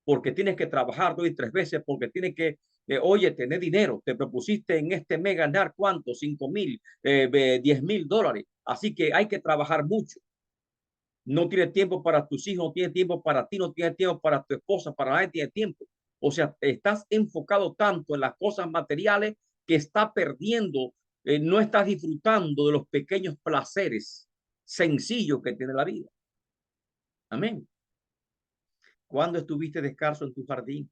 porque tienes que trabajar 2 y 3 veces, porque tienes que, oye, tener dinero, te propusiste en este mes ganar ¿cuánto? 5,000, 10,000 dólares, así que hay que trabajar mucho. No tienes tiempo para tus hijos, no tienes tiempo para ti, no tienes tiempo para tu esposa, para nadie tiene tiempo. O sea, estás enfocado tanto en las cosas materiales que estás perdiendo, no estás disfrutando de los pequeños placeres sencillos que tiene la vida. Amén. ¿Cuándo estuviste descalzo en tu jardín?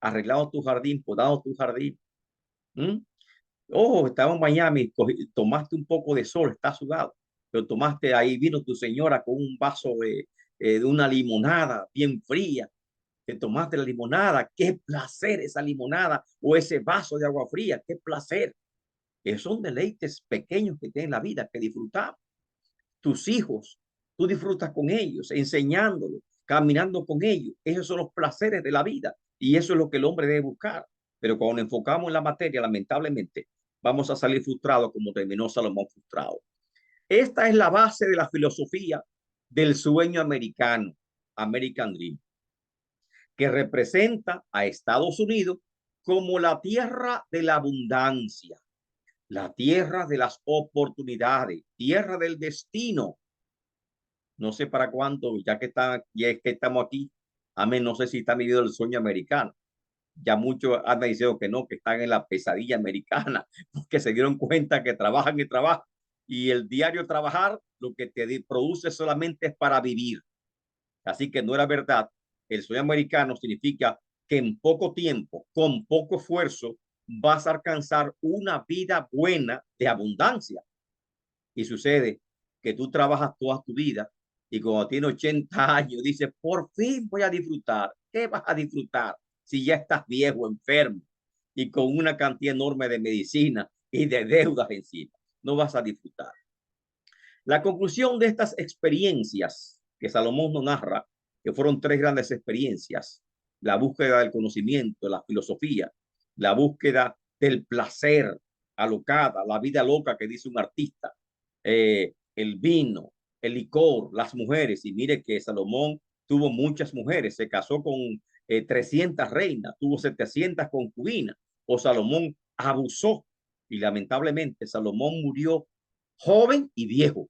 Arreglado tu jardín, podado tu jardín. ¿Mm? Oh, estaba en Miami, tomaste un poco de sol, está sudado, pero tomaste ahí, vino tu señora con un vaso de una limonada bien fría, te tomaste la limonada, qué placer esa limonada o ese vaso de agua fría, qué placer. Esos son deleites pequeños que tienen la vida, que disfrutamos. Tus hijos, tú disfrutas con ellos, enseñándolos, caminando con ellos. Esos son los placeres de la vida y eso es lo que el hombre debe buscar. Pero cuando nos enfocamos en la materia, lamentablemente, vamos a salir frustrados como terminó Salomón frustrado. Esta es la base de la filosofía del sueño americano, American Dream, que representa a Estados Unidos como la tierra de la abundancia, la tierra de las oportunidades, tierra del destino. No sé para cuánto, ya es que estamos aquí, amén, no sé si están viviendo el sueño americano. Ya muchos han dicho que no, que están en la pesadilla americana, porque se dieron cuenta que trabajan y trabajan. Y el diario trabajar lo que te produce solamente es para vivir. Así que no era verdad. El sueño americano significa que en poco tiempo, con poco esfuerzo, vas a alcanzar una vida buena de abundancia. Y sucede que tú trabajas toda tu vida y cuando tienes 80 años dices, por fin voy a disfrutar. ¿Qué vas a disfrutar si ya estás viejo, enfermo y con una cantidad enorme de medicina y de deudas encima? No vas a disfrutar. La conclusión de estas experiencias que Salomón nos narra, que fueron 3 grandes experiencias, la búsqueda del conocimiento, la filosofía, la búsqueda del placer alocada, la vida loca que dice un artista, el vino, el licor, las mujeres. Y mire que Salomón tuvo muchas mujeres, se casó con 300 reinas, tuvo 700 concubinas, o Salomón abusó y lamentablemente Salomón murió joven y viejo,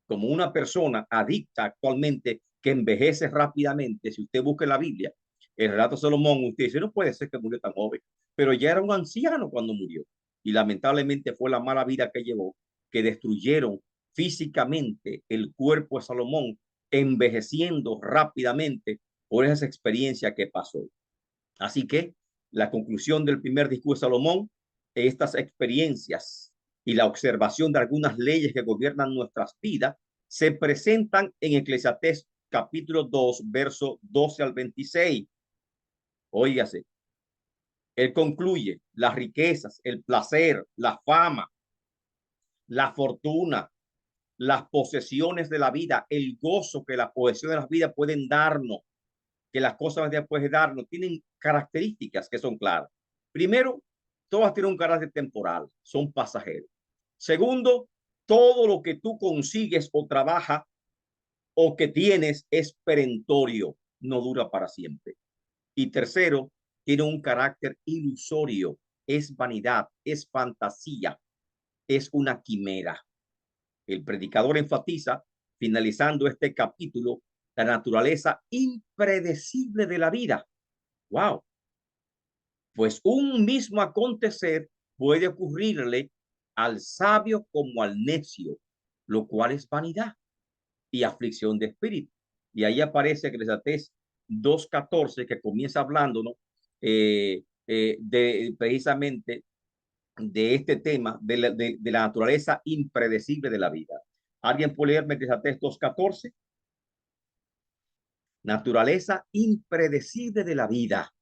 como una persona adicta actualmente que envejece rápidamente. Si usted busca en la Biblia, el relato de Salomón, usted dice, no puede ser que murió tan joven, pero ya era un anciano cuando murió. Y lamentablemente fue la mala vida que llevó, que destruyeron físicamente el cuerpo de Salomón, envejeciendo rápidamente por esa experiencia que pasó. Así que la conclusión del primer discurso de Salomón, estas experiencias y la observación de algunas leyes que gobiernan nuestras vidas se presentan en Eclesiastés capítulo 2, verso 12 al 26. Óigase, él concluye las riquezas, el placer, la fama, la fortuna, las posesiones de la vida, el gozo que las posesiones de la vida pueden darnos, que las cosas después de darnos tienen características que son claras. Primero, todas tienen un carácter temporal, son pasajeros. Segundo, todo lo que tú consigues o trabajas o que tienes es perentorio, no dura para siempre. Y tercero, tiene un carácter ilusorio, es vanidad, es fantasía, es una quimera. El predicador enfatiza, finalizando este capítulo, la naturaleza impredecible de la vida. ¡Wow! Pues un mismo acontecer puede ocurrirle al sabio como al necio, lo cual es vanidad y aflicción de espíritu. Y ahí aparece Eclesiastés 2:14, que comienza hablándonos de precisamente de este tema, de la naturaleza impredecible de la vida. ¿Alguien puede leerme Eclesiastés 2:14? Naturaleza impredecible de la vida.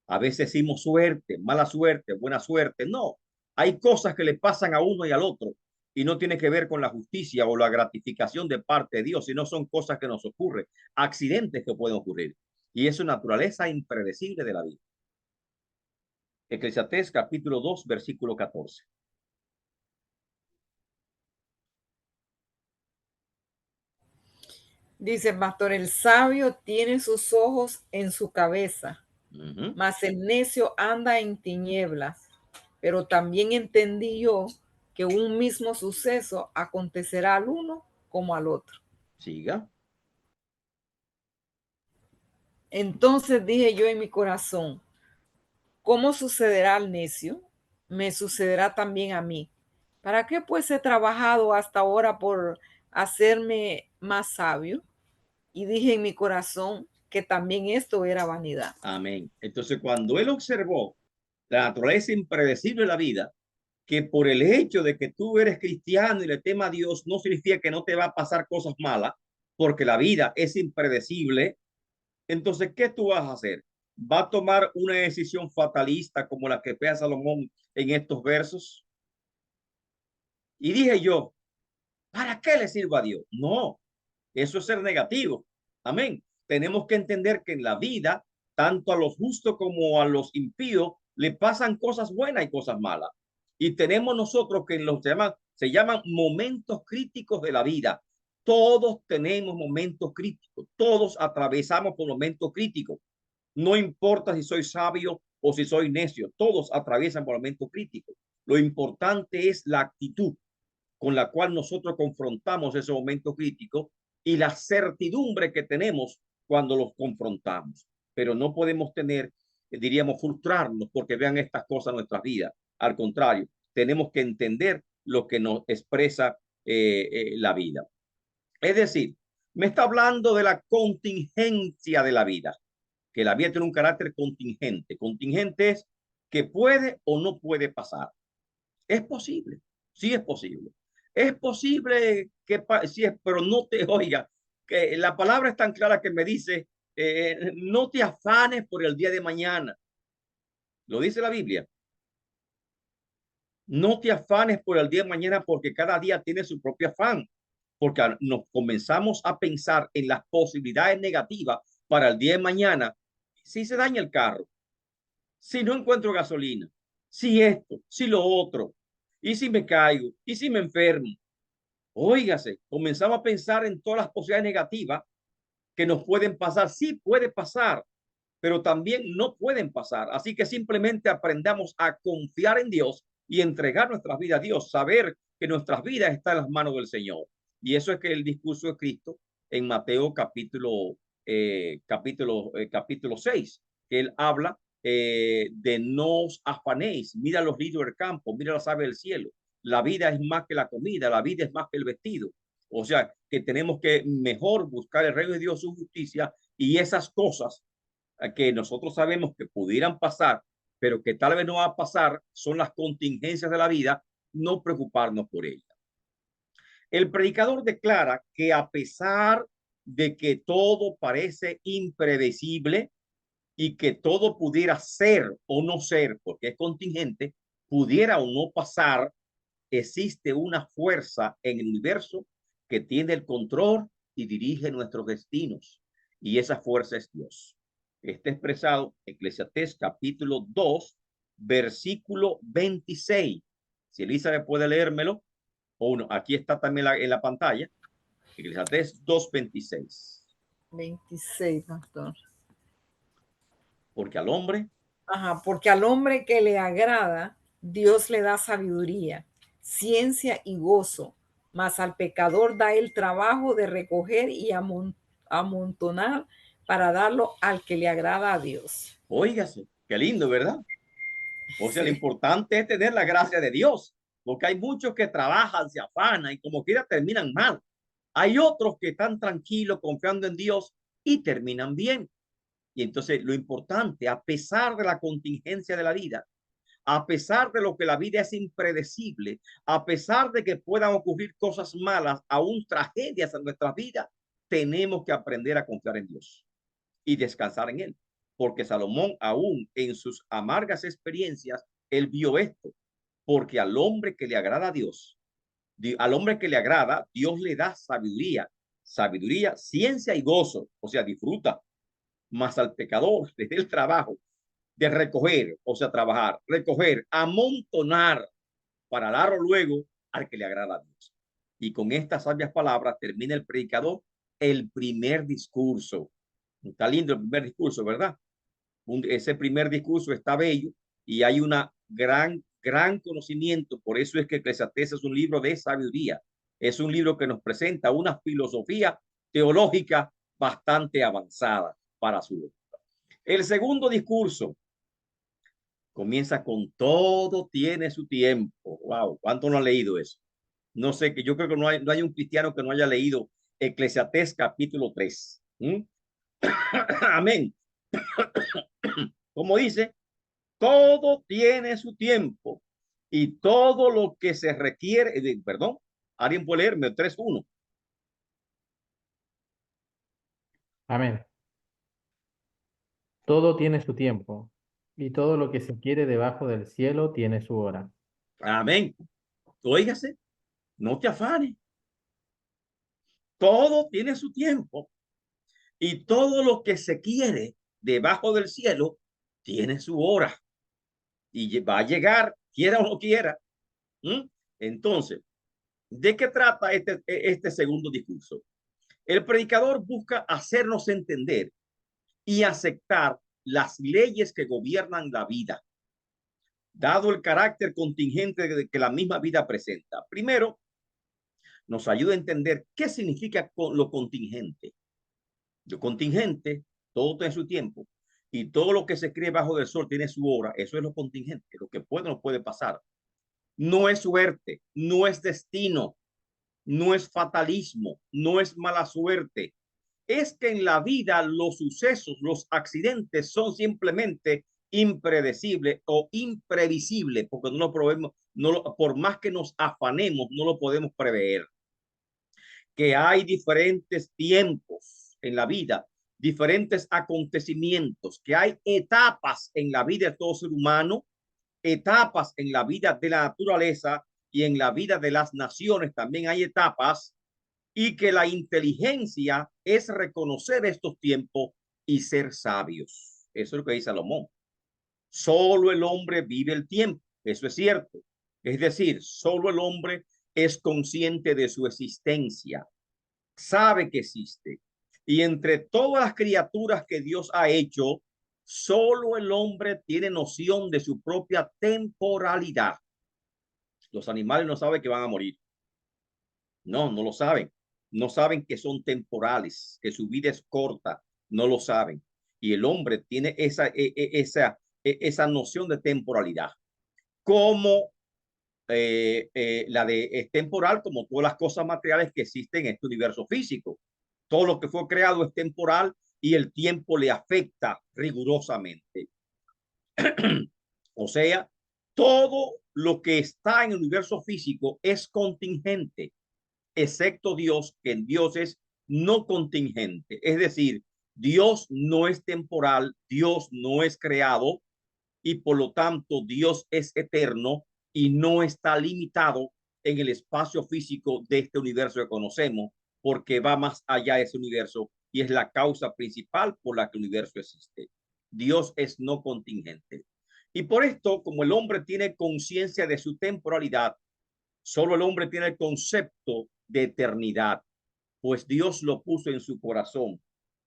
A veces decimos suerte, mala suerte, buena suerte. No, hay cosas que le pasan a uno y al otro y no tiene que ver con la justicia o la gratificación de parte de Dios, sino son cosas que nos ocurren, accidentes que pueden ocurrir. Y es una naturaleza impredecible de la vida. Eclesiastés capítulo 2, versículo 14. Dice pastor, el sabio tiene sus ojos en su cabeza, mas el necio anda en tinieblas. Pero también entendí yo que un mismo suceso acontecerá al uno como al otro. Siga. Entonces dije yo en mi corazón, ¿cómo sucederá al necio? Me sucederá también a mí. ¿Para qué pues he trabajado hasta ahora por hacerme más sabio? Y dije en mi corazón que también esto era vanidad. Amén. Entonces, cuando él observó la naturaleza impredecible de la vida, que por el hecho de que tú eres cristiano y le temas a Dios, no significa que no te va a pasar cosas malas, porque la vida es impredecible. Entonces, ¿qué tú vas a hacer? ¿Va a tomar una decisión fatalista como la que pega Salomón en estos versos? Y dije yo, ¿para qué le sirvo a Dios? No, eso es ser negativo. Amén. Tenemos que entender que en la vida, tanto a los justos como a los impíos, le pasan cosas buenas y cosas malas. Y tenemos nosotros que se llaman momentos críticos de la vida. Todos tenemos momentos críticos. Todos atravesamos por momentos críticos. No importa si soy sabio o si soy necio. Todos atraviesan por momentos críticos. Lo importante es la actitud con la cual nosotros confrontamos ese momento crítico y la certidumbre que tenemos cuando los confrontamos. Pero no podemos tener, diríamos, frustrarnos porque vean estas cosas en nuestras vidas. Al contrario, tenemos que entender lo que nos expresa la vida. Es decir, me está hablando de la contingencia de la vida, que la vida tiene un carácter contingente. Contingente es que puede o no puede pasar. Es posible, sí es posible. Es posible que sí es, pero no te oiga, que la palabra es tan clara que me dice, no te afanes por el día de mañana. Lo dice la Biblia. No te afanes por el día de mañana porque cada día tiene su propio afán. Porque nos comenzamos a pensar en las posibilidades negativas para el día de mañana. Si se daña el carro, si no encuentro gasolina, si esto, si lo otro, y si me caigo, y si me enfermo. Óigase, comenzamos a pensar en todas las posibilidades negativas que nos pueden pasar. Sí puede pasar, pero también no pueden pasar. Así que simplemente aprendamos a confiar en Dios y entregar nuestras vidas a Dios, saber que nuestras vidas están en las manos del Señor. Y eso es que el discurso de Cristo en Mateo capítulo 6, que él habla de no os afanéis, mira los lirios del campo, mira las aves del cielo. La vida es más que la comida, la vida es más que el vestido. O sea, que tenemos que mejor buscar el reino de Dios, su justicia, y esas cosas que nosotros sabemos que pudieran pasar, pero que tal vez no va a pasar, son las contingencias de la vida, no preocuparnos por ellas. El predicador declara que a pesar de que todo parece impredecible y que todo pudiera ser o no ser, porque es contingente, pudiera o no pasar, existe una fuerza en el universo que tiene el control y dirige nuestros destinos. Y esa fuerza es Dios. Está expresado en Eclesiastés capítulo 2, versículo 26. Si Elizabeth puede leérmelo, o no, aquí está también en la pantalla. Eclesiastés 2:26. 26, pastor. Porque al hombre. Ajá, porque al hombre que le agrada, Dios le da sabiduría, ciencia y gozo, mas al pecador da el trabajo de recoger y amontonar para darlo al que le agrada a Dios. Óigase, qué lindo, ¿verdad? O sea, lo Sí. importante es tener la gracia de Dios, porque hay muchos que trabajan, se afanan y como quiera terminan mal. Hay otros que están tranquilos, confiando en Dios y terminan bien. Y entonces lo importante, a pesar de la contingencia de la vida, a pesar de lo que la vida es impredecible, a pesar de que puedan ocurrir cosas malas, aún tragedias en nuestras vidas, tenemos que aprender a confiar en Dios y descansar en Él. Porque Salomón, aún en sus amargas experiencias, él vio esto. Porque al hombre que le agrada a Dios, al hombre que le agrada, Dios le da sabiduría, ciencia y gozo. O sea, disfruta. Más al pecador le da el trabajo de recoger, o sea, trabajar, recoger, amontonar para darlo luego al que le agrada a Dios. Y con estas sabias palabras termina el predicador el primer discurso. Está lindo el primer discurso, ¿verdad? Ese primer discurso está bello y hay una gran conocimiento. Por eso es que Eclesiastés es un libro de sabiduría. Es un libro que nos presenta una filosofía teológica bastante avanzada para su época. El segundo discurso comienza con todo tiene su tiempo. Wow, ¿cuánto no ha leído eso? No sé, que yo creo que no hay un cristiano que no haya leído Eclesiastés capítulo 3. Amén. Como dice, todo tiene su tiempo y todo lo que se requiere, perdón, alguien puede leerme 3:1. Amén. Todo tiene su tiempo, y todo lo que se quiere debajo del cielo tiene su hora. Amén. Óigase, no te afanes. Todo tiene su tiempo y todo lo que se quiere debajo del cielo tiene su hora y va a llegar, quiera o no quiera. Entonces, ¿de qué trata este segundo discurso? El predicador busca hacernos entender y aceptar las leyes que gobiernan la vida, dado el carácter contingente que la misma vida presenta. Primero, nos ayuda a entender qué significa lo contingente. Lo contingente, todo tiene su tiempo, y todo lo que se cree bajo del sol tiene su hora. Eso es lo contingente, lo que puede no puede pasar. No es suerte, no es destino, no es fatalismo, no es mala suerte. Es que en la vida los sucesos, los accidentes son simplemente impredecibles o imprevisibles, porque no lo podemos, por más que nos afanemos, no lo podemos prever. Que hay diferentes tiempos en la vida, diferentes acontecimientos, que hay etapas en la vida de todo ser humano, etapas en la vida de la naturaleza y en la vida de las naciones también hay etapas, y que la inteligencia es reconocer estos tiempos y ser sabios. Eso es lo que dice Salomón. Solo el hombre vive el tiempo. Eso es cierto. Es decir, solo el hombre es consciente de su existencia, sabe que existe. Y entre todas las criaturas que Dios ha hecho, solo el hombre tiene noción de su propia temporalidad. Los animales no saben que van a morir. No, no lo saben. No saben que son temporales, que su vida es corta. No lo saben. Y el hombre tiene esa noción de temporalidad. Como la de es temporal, como todas las cosas materiales que existen en este universo físico. Todo lo que fue creado es temporal y el tiempo le afecta rigurosamente. O sea, todo lo que está en el universo físico es contingente, excepto Dios, que en Dios es no contingente. Es decir, Dios no es temporal, Dios no es creado y por lo tanto Dios es eterno y no está limitado en el espacio físico de este universo que conocemos, porque va más allá de ese universo y es la causa principal por la que el universo existe. Dios es no contingente. Y por esto, como el hombre tiene conciencia de su temporalidad, solo el hombre tiene el concepto de eternidad, pues Dios lo puso en su corazón.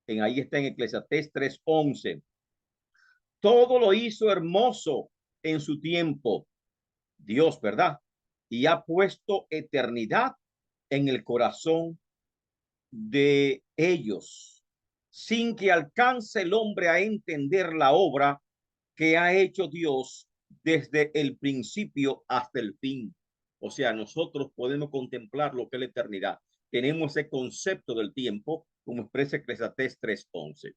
Ahí está en Eclesiastés 3:11. Todo lo hizo hermoso en su tiempo, Dios, ¿verdad? Y ha puesto eternidad en el corazón de ellos, sin que alcance el hombre a entender la obra que ha hecho Dios desde el principio hasta el fin. O sea, nosotros podemos contemplar lo que es la eternidad. Tenemos ese concepto del tiempo, como expresa Eclesiastés 3:11.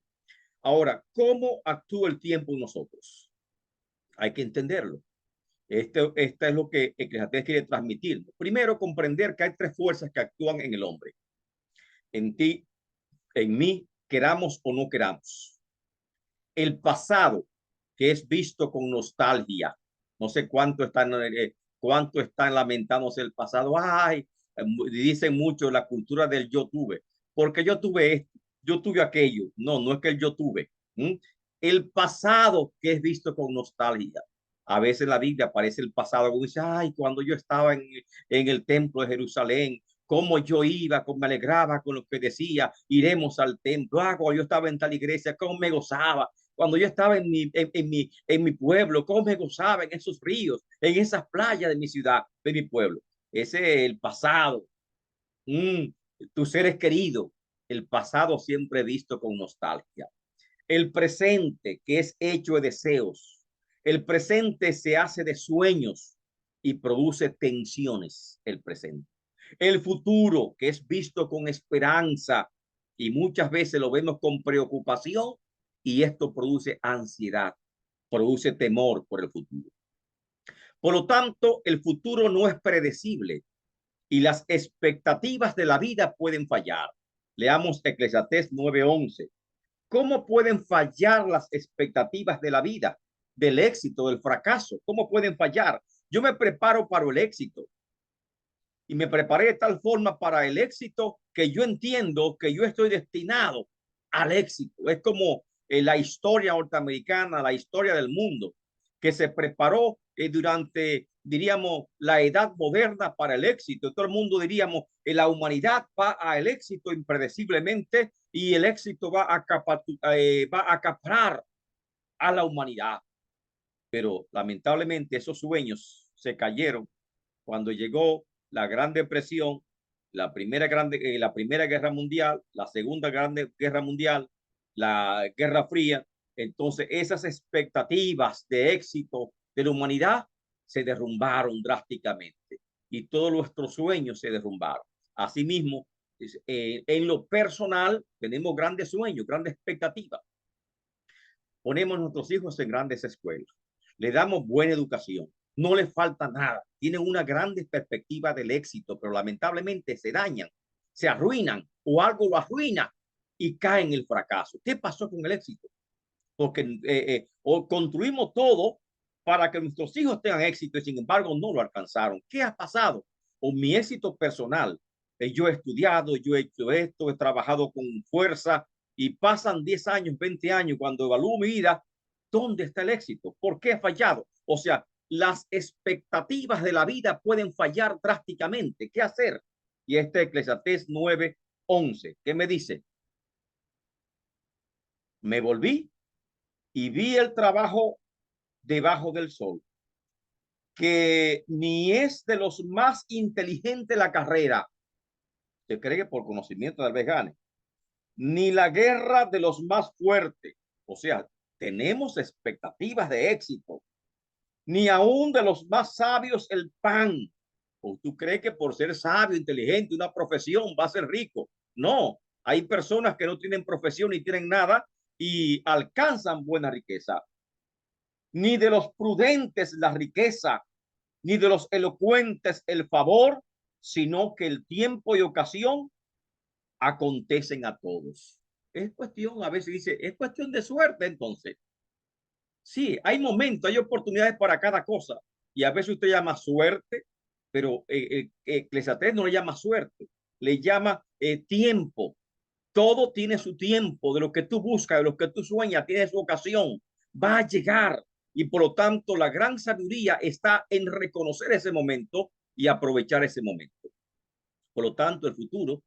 Ahora, ¿cómo actúa el tiempo en nosotros? Hay que entenderlo. Esta es lo que Eclesiastés quiere transmitir. Primero, comprender que hay tres fuerzas que actúan en el hombre. En ti, en mí, queramos o no queramos. El pasado, que es visto con nostalgia. No sé cuánto están lamentándose el pasado. Ay, dicen mucho la cultura del yo tuve. Porque yo tuve esto, yo tuve aquello. No, no es que el yo tuve. El pasado, que es visto con nostalgia. A veces en la Biblia aparece el pasado, como dice, ay, cuando yo estaba en el templo de Jerusalén, cómo yo iba, cómo me alegraba con lo que decía, iremos al templo, cuando yo estaba en tal iglesia, cómo me gozaba, cuando yo estaba en mi pueblo, cómo me gozaba en esos ríos, en esas playas de mi ciudad, de mi pueblo. Ese es el pasado. Tus seres queridos, el pasado siempre visto con nostalgia. El presente, que es hecho de deseos. El presente se hace de sueños y produce tensiones, el presente. El futuro, que es visto con esperanza y muchas veces lo vemos con preocupación, y esto produce ansiedad, produce temor por el futuro. Por lo tanto, el futuro no es predecible y las expectativas de la vida pueden fallar. Leamos Eclesiastés 9:11. ¿Cómo pueden fallar las expectativas de la vida, del éxito, del fracaso? ¿Cómo pueden fallar? Yo me preparo para el éxito y me preparé de tal forma para el éxito que yo entiendo que yo estoy destinado al éxito. Es como la historia norteamericana, la historia del mundo, que se preparó durante, diríamos, la edad moderna para el éxito. Todo el mundo diríamos, la humanidad va al éxito impredeciblemente y el éxito va a acaparar a la humanidad. Pero lamentablemente esos sueños se cayeron cuando llegó la Gran Depresión, la primera Guerra Mundial, la Segunda Guerra Mundial, la Guerra Fría. Entonces esas expectativas de éxito de la humanidad se derrumbaron drásticamente y todos nuestros sueños se derrumbaron. Asimismo, en lo personal tenemos grandes sueños, grandes expectativas. Ponemos a nuestros hijos en grandes escuelas, le damos buena educación, no les falta nada, tienen una gran perspectiva del éxito, pero lamentablemente se dañan, se arruinan o algo lo arruina y caen en el fracaso. ¿Qué pasó con el éxito? Porque o construimos todo para que nuestros hijos tengan éxito y sin embargo no lo alcanzaron. ¿Qué ha pasado con mi éxito personal? Yo he estudiado, yo he hecho esto, he trabajado con fuerza y pasan 10 años, 20 años, cuando evalúo mi vida, ¿dónde está el éxito? ¿Por qué ha fallado? O sea, las expectativas de la vida pueden fallar drásticamente. ¿Qué hacer? Y este Eclesiastés 9:11, ¿qué me dice? Me volví y vi el trabajo debajo del sol, que ni es de los más inteligentes la carrera. ¿Se cree que por conocimiento tal vez gane? Ni la guerra de los más fuertes. O sea, tenemos expectativas de éxito. Ni aún de los más sabios el pan. ¿O tú crees que por ser sabio, inteligente, una profesión va a ser rico? No, hay personas que no tienen profesión ni tienen nada y alcanzan buena riqueza. Ni de los prudentes la riqueza, ni de los elocuentes el favor, sino que el tiempo y ocasión acontecen a todos. Es cuestión, a veces dice, es cuestión de suerte entonces. Sí, hay momentos, hay oportunidades para cada cosa. Y a veces usted llama suerte, pero Eclesiastés no le llama suerte, le llama tiempo. Todo tiene su tiempo, de lo que tú buscas, de lo que tú sueñas, tiene su ocasión. Va a llegar. Y por lo tanto, la gran sabiduría está en reconocer ese momento y aprovechar ese momento. Por lo tanto, el futuro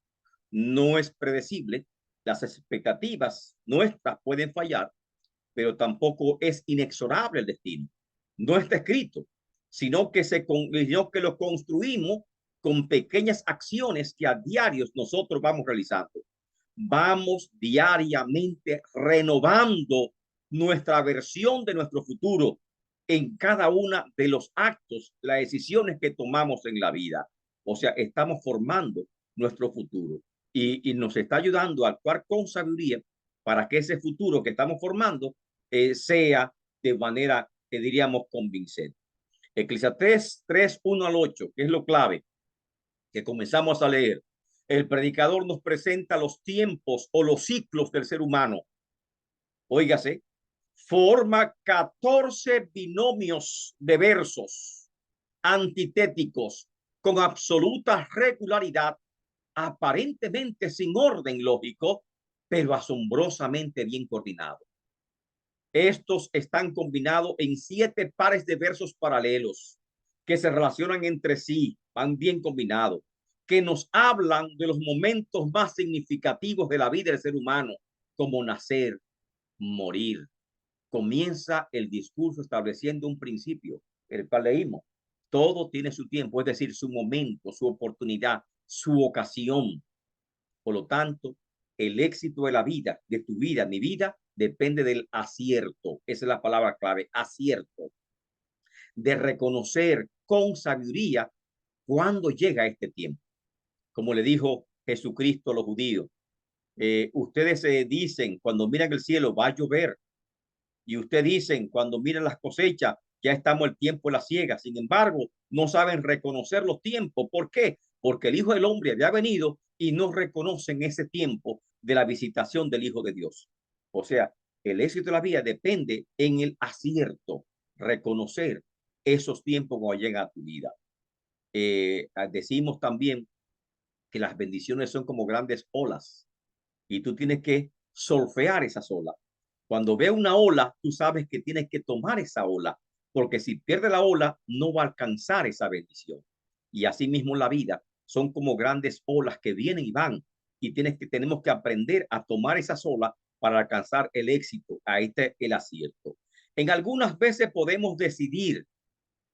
no es predecible. Las expectativas nuestras pueden fallar, pero tampoco es inexorable el destino. No está escrito, sino que lo construimos con pequeñas acciones que a diarios nosotros vamos realizando. Vamos diariamente renovando nuestra versión de nuestro futuro en cada una de los actos, las decisiones que tomamos en la vida. O sea, estamos formando nuestro futuro y nos está ayudando a actuar con sabiduría para que ese futuro que estamos formando sea de manera que diríamos convincente. Eclesiastés 3, 1 al 8, que es lo clave que comenzamos a leer. El predicador nos presenta los tiempos o los ciclos del ser humano. Óigase, forma 14 binomios de versos antitéticos con absoluta regularidad, aparentemente sin orden lógico, pero asombrosamente bien coordinado. Estos están combinados en 7 pares de versos paralelos que se relacionan entre sí, van bien combinados, que nos hablan de los momentos más significativos de la vida del ser humano, como nacer, morir. Comienza el discurso estableciendo un principio, el cual leímos. Todo tiene su tiempo, es decir, su momento, su oportunidad, su ocasión. Por lo tanto, el éxito de la vida, de tu vida, mi vida, depende del acierto. Esa es la palabra clave, acierto. De reconocer con sabiduría cuándo llega este tiempo. Como le dijo Jesucristo a los judíos, ustedes dicen cuando miran el cielo va a llover, y ustedes dicen cuando miran las cosechas ya estamos el tiempo de la siega. Sin embargo, no saben reconocer los tiempos. ¿Por qué? Porque el Hijo del Hombre había venido y no reconocen ese tiempo de la visitación del Hijo de Dios. O sea, el éxito de la vida depende en el acierto, reconocer esos tiempos cuando llega a tu vida. Decimos también que las bendiciones son como grandes olas y tú tienes que solfear esas olas. Cuando ve una ola, tú sabes que tienes que tomar esa ola, porque si pierde la ola, no va a alcanzar esa bendición. Y así mismo la vida son como grandes olas que vienen y van, y tenemos que aprender a tomar esas olas para alcanzar el éxito, el acierto. En algunas veces podemos decidir,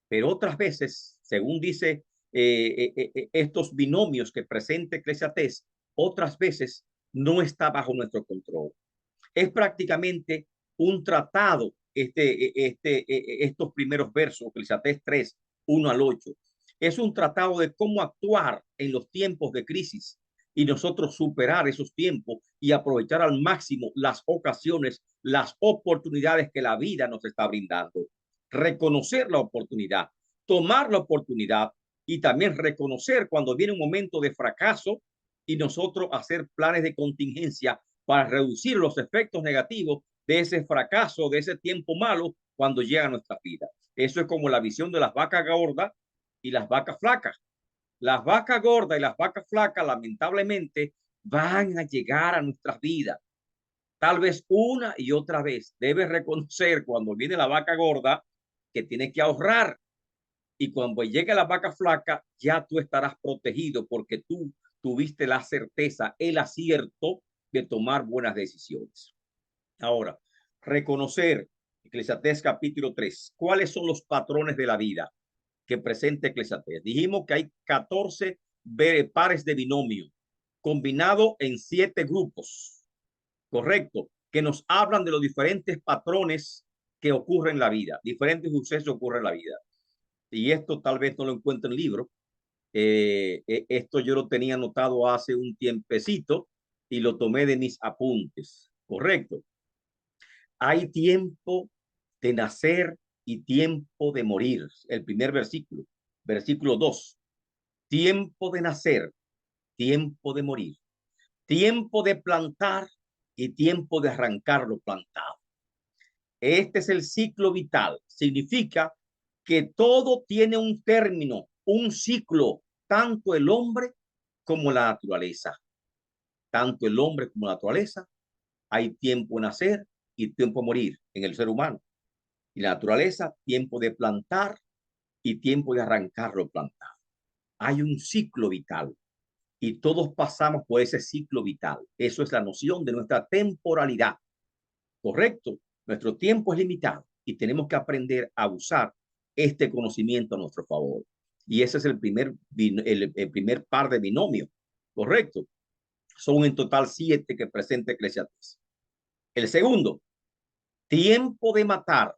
pero otras veces, según dice estos binomios que presenta Eclesiastés, otras veces no está bajo nuestro control. Es prácticamente un tratado, estos primeros versos, Eclesiastés 3, 1 al 8. Es un tratado de cómo actuar en los tiempos de crisis y nosotros superar esos tiempos y aprovechar al máximo las ocasiones, las oportunidades que la vida nos está brindando. Reconocer la oportunidad, tomar la oportunidad y también reconocer cuando viene un momento de fracaso y nosotros hacer planes de contingencia para reducir los efectos negativos de ese fracaso, de ese tiempo malo cuando llega a nuestra vida. Eso es como la visión de las vacas gordas y las vacas flacas. Las vacas gordas y las vacas flacas lamentablemente van a llegar a nuestras vidas. Tal vez una y otra vez debes reconocer cuando viene la vaca gorda que tienes que ahorrar, y cuando llegue la vaca flaca ya tú estarás protegido porque tú tuviste la certeza, el acierto de tomar buenas decisiones. Ahora, reconocer, Eclesiastés capítulo 3, ¿cuáles son los patrones de la vida que presenta Eclesiastés? Dijimos que hay 14 pares de binomio combinados en 7 grupos, ¿correcto? Que nos hablan de los diferentes patrones que ocurren en la vida, diferentes sucesos ocurren en la vida. Y esto tal vez no lo encuentro en el libro. Esto yo lo tenía anotado hace un tiempecito y lo tomé de mis apuntes, ¿correcto? Hay tiempo de nacer y tiempo de morir. El primer versículo, versículo 2. Tiempo de nacer, tiempo de morir. Tiempo de plantar y tiempo de arrancar lo plantado. Este es el ciclo vital. Significa que todo tiene un término, un ciclo, tanto el hombre como la naturaleza. Tanto el hombre como la naturaleza, hay tiempo de nacer y tiempo de morir en el ser humano. Y la naturaleza, tiempo de plantar y tiempo de arrancar lo plantado. Hay un ciclo vital y todos pasamos por ese ciclo vital. Eso es la noción de nuestra temporalidad. ¿Correcto? Nuestro tiempo es limitado y tenemos que aprender a usar este conocimiento a nuestro favor. Y ese es el primer par de binomio, ¿correcto? Son en total 7 que presenta Eclesiastés. El segundo, tiempo de matar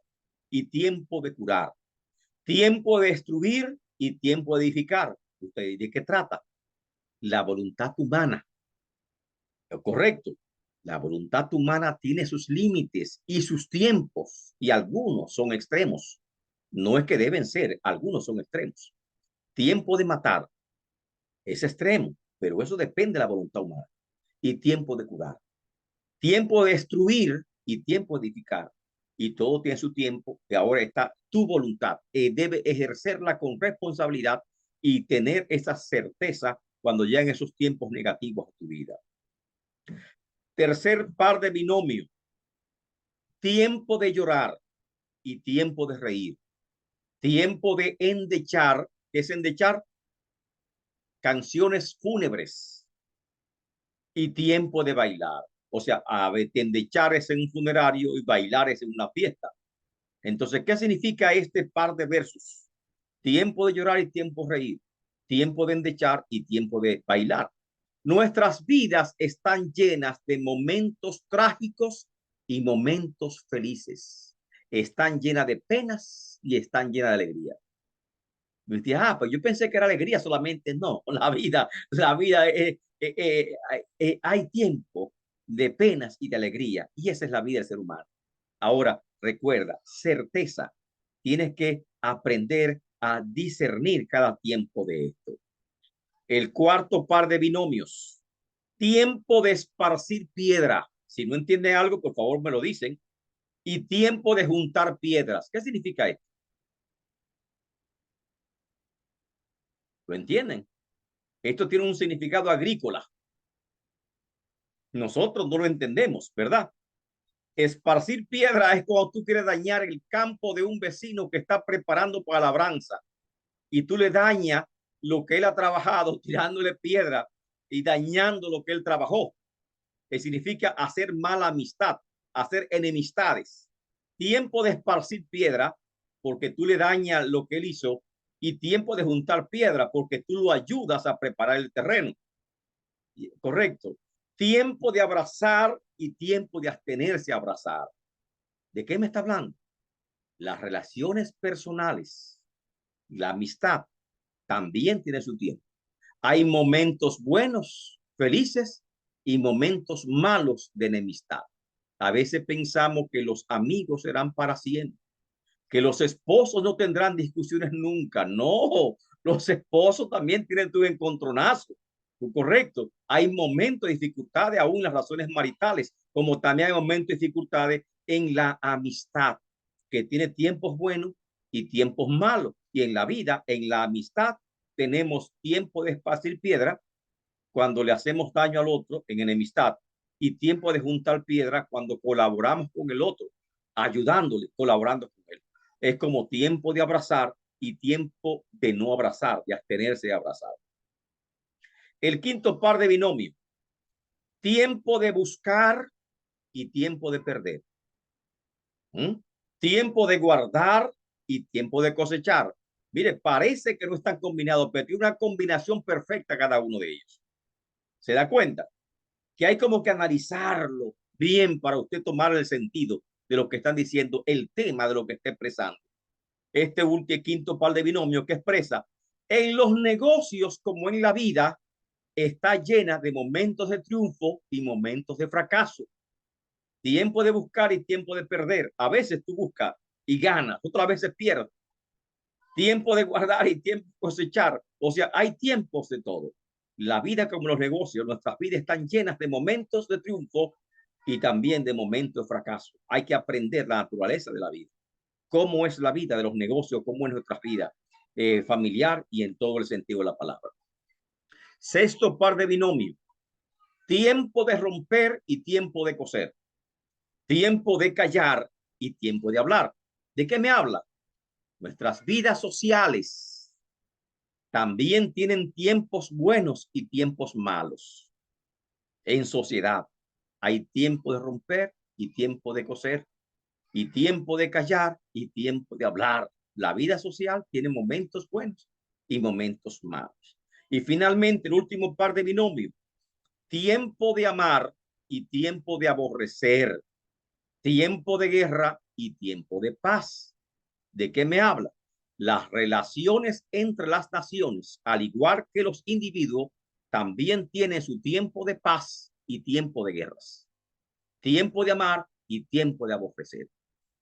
y tiempo de curar, tiempo de destruir y tiempo de edificar. ¿Usted de qué trata? La voluntad humana, ¿correcto? La voluntad humana tiene sus límites y sus tiempos, y algunos son extremos. No es que deben ser, algunos son extremos. Tiempo de matar es extremo, pero eso depende de la voluntad humana. Y tiempo de curar. Tiempo de destruir y tiempo de edificar. Y todo tiene su tiempo, y ahora está tu voluntad. Debe ejercerla con responsabilidad y tener esa certeza cuando llegan esos tiempos negativos a tu vida. Tercer par de binomio. Tiempo de llorar y tiempo de reír. Tiempo de endechar. ¿Qué es endechar? Canciones fúnebres. Y tiempo de bailar. O sea, endechar es en un funerario y bailar es en una fiesta. Entonces, ¿qué significa este par de versos? Tiempo de llorar y tiempo de reír. Tiempo de endechar y tiempo de bailar. Nuestras vidas están llenas de momentos trágicos y momentos felices. Están llenas de penas y están llenas de alegría. Me decía, pues yo pensé que era alegría solamente. No, la vida hay tiempo de penas y de alegría. Y esa es la vida del ser humano. Ahora, recuerda, certeza. Tienes que aprender a discernir cada tiempo de esto. El cuarto par de binomios. Tiempo de esparcir piedra. Si no entienden algo, por favor me lo dicen. Y tiempo de juntar piedras. ¿Qué significa esto? ¿Lo entienden? Esto tiene un significado agrícola. Nosotros no lo entendemos, ¿verdad? Esparcir piedra es cuando tú quieres dañar el campo de un vecino que está preparando para la labranza y tú le dañas lo que él ha trabajado tirándole piedra y dañando lo que él trabajó. Que significa hacer mala amistad, hacer enemistades. Tiempo de esparcir piedra porque tú le dañas lo que él hizo y tiempo de juntar piedra porque tú lo ayudas a preparar el terreno. Correcto. Tiempo de abrazar y tiempo de abstenerse a abrazar. ¿De qué me está hablando? Las relaciones personales, la amistad también tiene su tiempo. Hay momentos buenos, felices y momentos malos de enemistad. A veces pensamos que los amigos serán para siempre, que los esposos no tendrán discusiones nunca. No, los esposos también tienen tu encontronazo. Correcto. Hay momentos de dificultades aún en las relaciones maritales, como también hay momentos de dificultades en la amistad, que tiene tiempos buenos y tiempos malos. Y en la vida, en la amistad, tenemos tiempo de esparcir piedra cuando le hacemos daño al otro en enemistad y tiempo de juntar piedra cuando colaboramos con el otro, ayudándole, colaborando con él. Es como tiempo de abrazar y tiempo de no abrazar, de abstenerse de abrazar. El quinto par de binomio. Tiempo de buscar y tiempo de perder. Tiempo de guardar y tiempo de cosechar. Mire, parece que no están combinados, pero tiene una combinación perfecta cada uno de ellos. ¿Se da cuenta? Que hay como que analizarlo bien para usted tomar el sentido de lo que están diciendo, el tema de lo que está expresando. Este último quinto par de binomio que expresa, en los negocios como en la vida, está llena de momentos de triunfo y momentos de fracaso. Tiempo de buscar y tiempo de perder. A veces tú buscas y ganas, otras veces pierdes. Tiempo de guardar y tiempo de cosechar. O sea, hay tiempos de todo. La vida como los negocios, nuestras vidas están llenas de momentos de triunfo y también de momentos de fracaso. Hay que aprender la naturaleza de la vida. Cómo es la vida de los negocios, cómo es nuestra vida familiar y en todo el sentido de la palabra. Sexto par de binomio. Tiempo de romper y tiempo de coser. Tiempo de callar y tiempo de hablar. ¿De qué me habla? Nuestras vidas sociales también tienen tiempos buenos y tiempos malos. En sociedad hay tiempo de romper y tiempo de coser, y tiempo de callar y tiempo de hablar. La vida social tiene momentos buenos y momentos malos. Y finalmente, el último par de binomios, tiempo de amar y tiempo de aborrecer, tiempo de guerra y tiempo de paz. ¿De qué me habla? Las relaciones entre las naciones, al igual que los individuos, también tienen su tiempo de paz y tiempo de guerras, tiempo de amar y tiempo de aborrecer.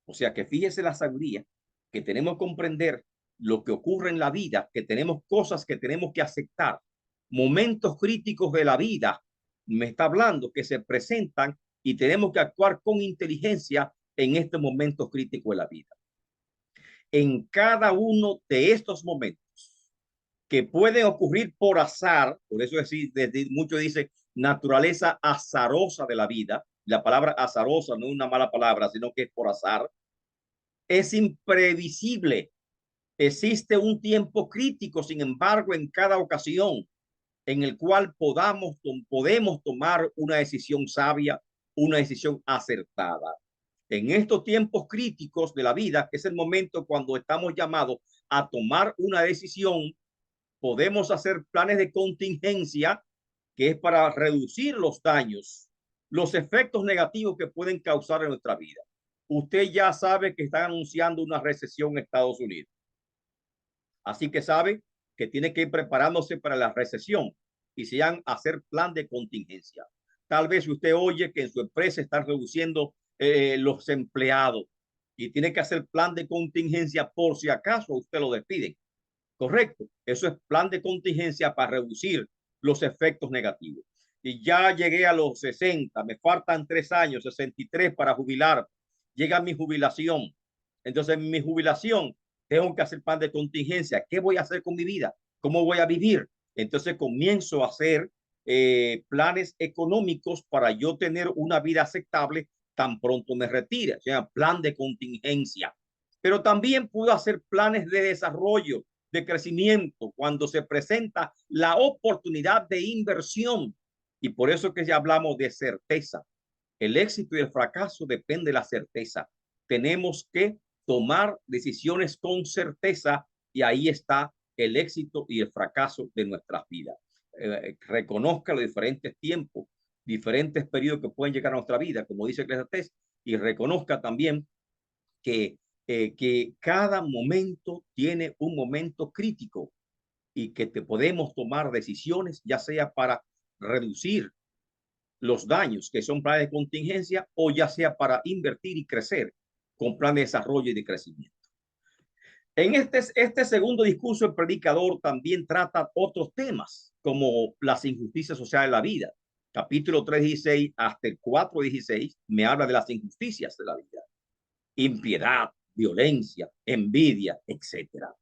O sea que fíjese la sabiduría que tenemos que comprender lo que ocurre en la vida, que tenemos cosas que tenemos que aceptar, momentos críticos de la vida, me está hablando que se presentan y tenemos que actuar con inteligencia en estos momentos críticos de la vida. En cada uno de estos momentos que pueden ocurrir por azar, por eso muchos dicen naturaleza azarosa de la vida, la palabra azarosa no es una mala palabra, sino que es por azar, es imprevisible. Existe un tiempo crítico, sin embargo, en cada ocasión en el cual podemos tomar una decisión sabia, una decisión acertada. En estos tiempos críticos de la vida, que es el momento cuando estamos llamados a tomar una decisión, podemos hacer planes de contingencia, que es para reducir los daños, los efectos negativos que pueden causar en nuestra vida. Usted ya sabe que están anunciando una recesión en Estados Unidos. Así que sabe que tiene que ir preparándose para la recesión y se van a hacer plan de contingencia. Tal vez usted oye que en su empresa están reduciendo los empleados y tiene que hacer plan de contingencia por si acaso usted lo despiden. Correcto. Eso es plan de contingencia para reducir los efectos negativos. Y ya llegué a los 60, me faltan 3 años, 63 para jubilar. Llega mi jubilación. Entonces, en mi jubilación tengo que hacer plan de contingencia. ¿Qué voy a hacer con mi vida? ¿Cómo voy a vivir? Entonces comienzo a hacer planes económicos para yo tener una vida aceptable tan pronto me retire. O sea, plan de contingencia. Pero también puedo hacer planes de desarrollo, de crecimiento, cuando se presenta la oportunidad de inversión. Y por eso que ya hablamos de certeza. El éxito y el fracaso depende de la certeza. Tenemos que tomar decisiones con certeza y ahí está el éxito y el fracaso de nuestras vidas. Reconozca los diferentes tiempos, diferentes periodos que pueden llegar a nuestra vida, como dice Eclesiastés, y reconozca también que cada momento tiene un momento crítico y que podemos tomar decisiones, ya sea para reducir los daños, que son planes de contingencia, o ya sea para invertir y crecer con plan de desarrollo y de crecimiento. En este segundo discurso, el predicador también trata otros temas, como las injusticias sociales de la vida. Capítulo 3:16 hasta el 4:16 me habla de las injusticias de la vida. Impiedad, violencia, envidia, etcétera.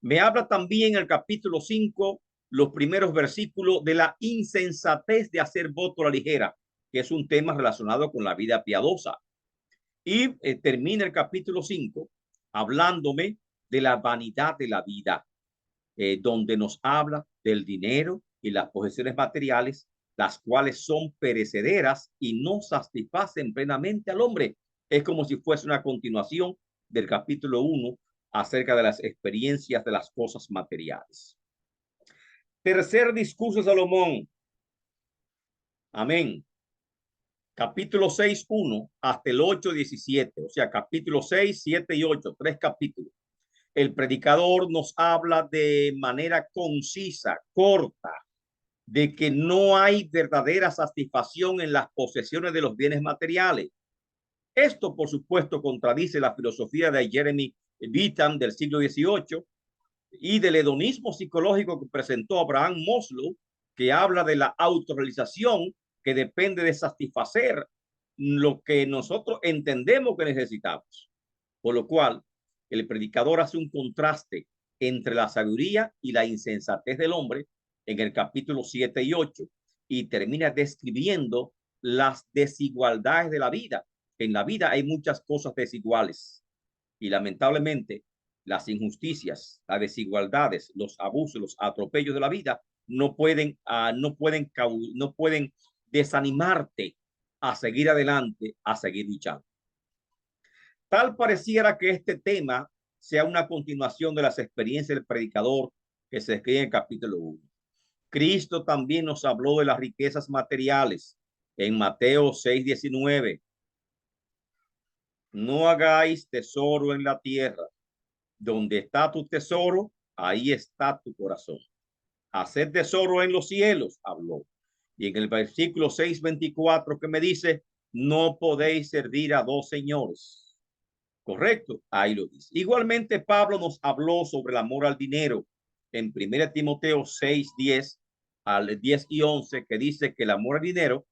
Me habla también el capítulo 5, los primeros versículos, de la insensatez de hacer voto a la ligera, que es un tema relacionado con la vida piadosa. Y termina el capítulo 5 hablándome de la vanidad de la vida, donde nos habla del dinero y las posesiones materiales, las cuales son perecederas y no satisfacen plenamente al hombre. Es como si fuese una continuación del capítulo 1 acerca de las experiencias de las cosas materiales. Tercer discurso de Salomón. Amén. Capítulo 6:1 hasta el 8:17. O sea, capítulo 6, 7 y 8. 3 capítulos. El predicador nos habla de manera concisa, corta, de que no hay verdadera satisfacción en las posesiones de los bienes materiales. Esto, por supuesto, contradice la filosofía de Jeremy Bentham del siglo XVIII y del hedonismo psicológico que presentó Abraham Maslow, que habla de la autorrealización que depende de satisfacer lo que nosotros entendemos que necesitamos. Por lo cual, el predicador hace un contraste entre la sabiduría y la insensatez del hombre en el capítulo 7 y 8 y termina describiendo las desigualdades de la vida. En la vida hay muchas cosas desiguales y lamentablemente las injusticias, las desigualdades, los abusos, los atropellos de la vida no pueden desanimarte a seguir adelante, a seguir luchando. Tal pareciera que este tema sea una continuación de las experiencias del predicador que se escribe en el capítulo 1. Cristo también nos habló de las riquezas materiales en Mateo 6:19. No hagáis tesoro en la tierra. Donde está tu tesoro, ahí está tu corazón. Haced tesoro en los cielos, habló. Y en el versículo 6:24 que me dice, no podéis servir a dos señores. Correcto, ahí lo dice. Igualmente Pablo nos habló sobre el amor al dinero en 1 Timoteo 6:10 al 10 y 11, que dice que el amor al dinero,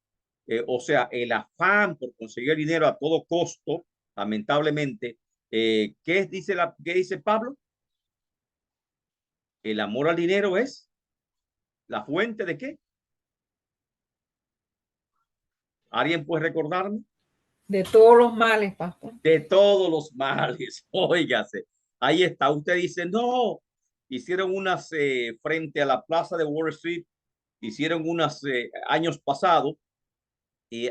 o sea, el afán por conseguir dinero a todo costo, lamentablemente, ¿qué dice Pablo? El amor al dinero es la fuente de ¿qué? ¿Alguien puede recordarme? De todos los males, pastor. De todos los males. Óigase, ahí está. Usted dice, no, hicieron unas frente a la plaza de Wall Street, hicieron unos años pasados,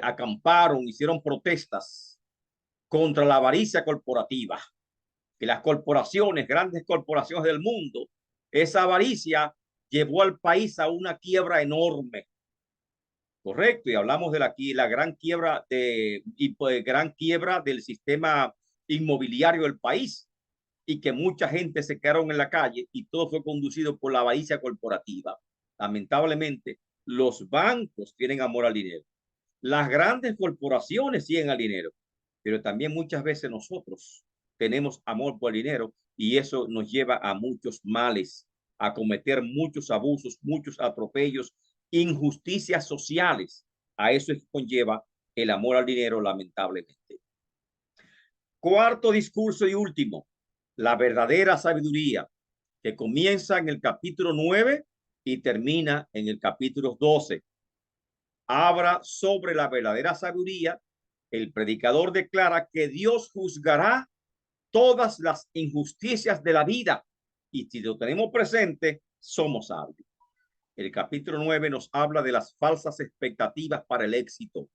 acamparon, hicieron protestas contra la avaricia corporativa. Que las corporaciones, grandes corporaciones del mundo, esa avaricia llevó al país a una quiebra enorme. Correcto, y hablamos de la gran quiebra gran quiebra del sistema inmobiliario del país y que mucha gente se quedaron en la calle y todo fue conducido por la avaricia corporativa. Lamentablemente, los bancos tienen amor al dinero. Las grandes corporaciones siguen al dinero, pero también muchas veces nosotros tenemos amor por el dinero y eso nos lleva a muchos males, a cometer muchos abusos, muchos atropellos, injusticias sociales. A eso conlleva el amor al dinero, lamentablemente. Cuarto discurso y último, la verdadera sabiduría, que comienza en el capítulo 9 y termina en el capítulo 12. Habla sobre la verdadera sabiduría. El predicador declara que Dios juzgará todas las injusticias de la vida y si lo tenemos presente, somos sabios. El capítulo 9 nos habla de las falsas expectativas para el éxito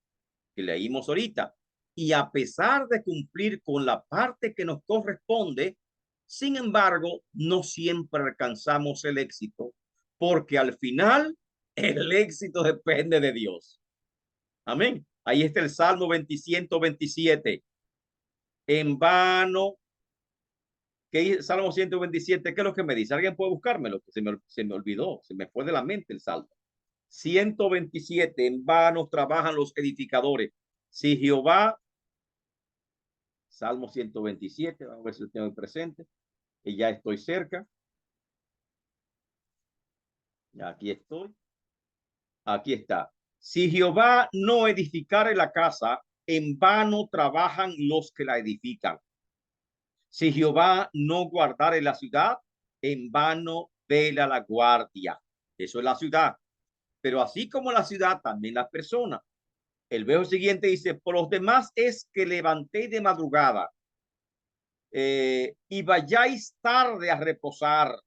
que leímos ahorita. Y a pesar de cumplir con la parte que nos corresponde, sin embargo, no siempre alcanzamos el éxito, porque al final el éxito depende de Dios. Amén. Ahí está el Salmo 127. En vano. ¿Qué Salmo 127? ¿Qué es lo que me dice? ¿Alguien puede buscármelo? Se me olvidó, se me fue de la mente el Salmo. 127. En vano trabajan los edificadores. Si Jehová, Salmo 127, vamos a ver si lo tengo presente, que ya estoy cerca. Aquí estoy. Aquí está. Si Jehová no edificare la casa, en vano trabajan los que la edifican. Si Jehová no guardare la ciudad, en vano vela la guardia. Eso es la ciudad. Pero así como la ciudad, también las personas. El verso siguiente dice, por los demás es que levantéis de madrugada y vayáis tarde a reposar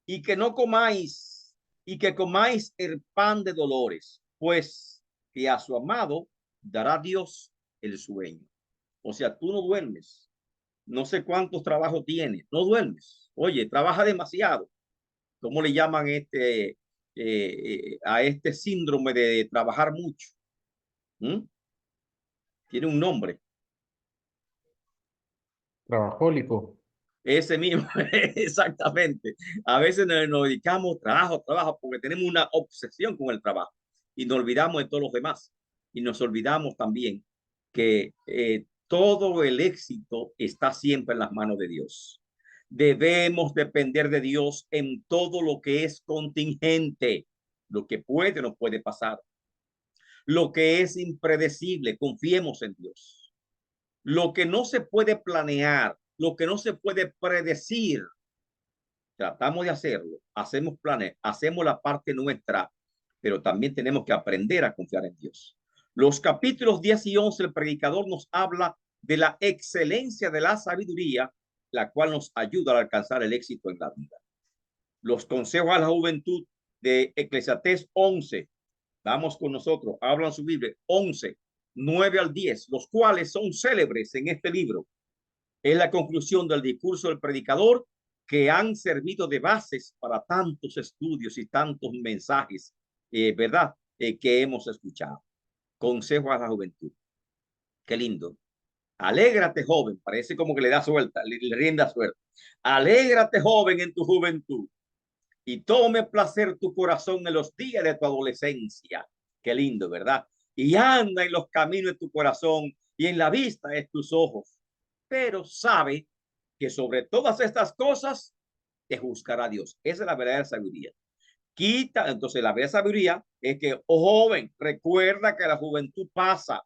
y que no comáis y que comáis el pan de dolores, pues que a su amado dará Dios el sueño. O sea, tú no duermes. No sé cuántos trabajos tienes, no duermes. Oye, trabaja demasiado. ¿Cómo le llaman a este síndrome de trabajar mucho? Tiene un nombre. Trabajólico. Ese mismo, exactamente. A veces nos dedicamos trabajo, porque tenemos una obsesión con el trabajo y nos olvidamos de todos los demás. Y nos olvidamos también que todo el éxito está siempre en las manos de Dios. Debemos depender de Dios en todo lo que es contingente, lo que puede o no puede pasar. Lo que es impredecible, confiemos en Dios. Lo que no se puede planear, lo que no se puede predecir, tratamos de hacerlo, hacemos planes, hacemos la parte nuestra, pero también tenemos que aprender a confiar en Dios. Los capítulos 10 y 11, el predicador nos habla de la excelencia de la sabiduría, la cual nos ayuda a alcanzar el éxito en la vida. Los consejos a la juventud de Eclesiastés 11, vamos con nosotros, hablan su Biblia, 11, 9 al 10, los cuales son célebres en este libro. Es la conclusión del discurso del predicador que han servido de bases para tantos estudios y tantos mensajes, ¿verdad? Que hemos escuchado. Consejo a la juventud. Qué lindo. Alégrate, joven. Parece como que le da suelta, le rienda suelta. Alégrate, joven, en tu juventud. Y tome placer tu corazón en los días de tu adolescencia. Qué lindo, ¿verdad? Y anda en los caminos de tu corazón y en la vista de tus ojos. Pero sabe que sobre todas estas cosas te juzgará Dios. Esa es la verdadera sabiduría. Quita, entonces la verdadera sabiduría es que, oh joven, recuerda que la juventud pasa.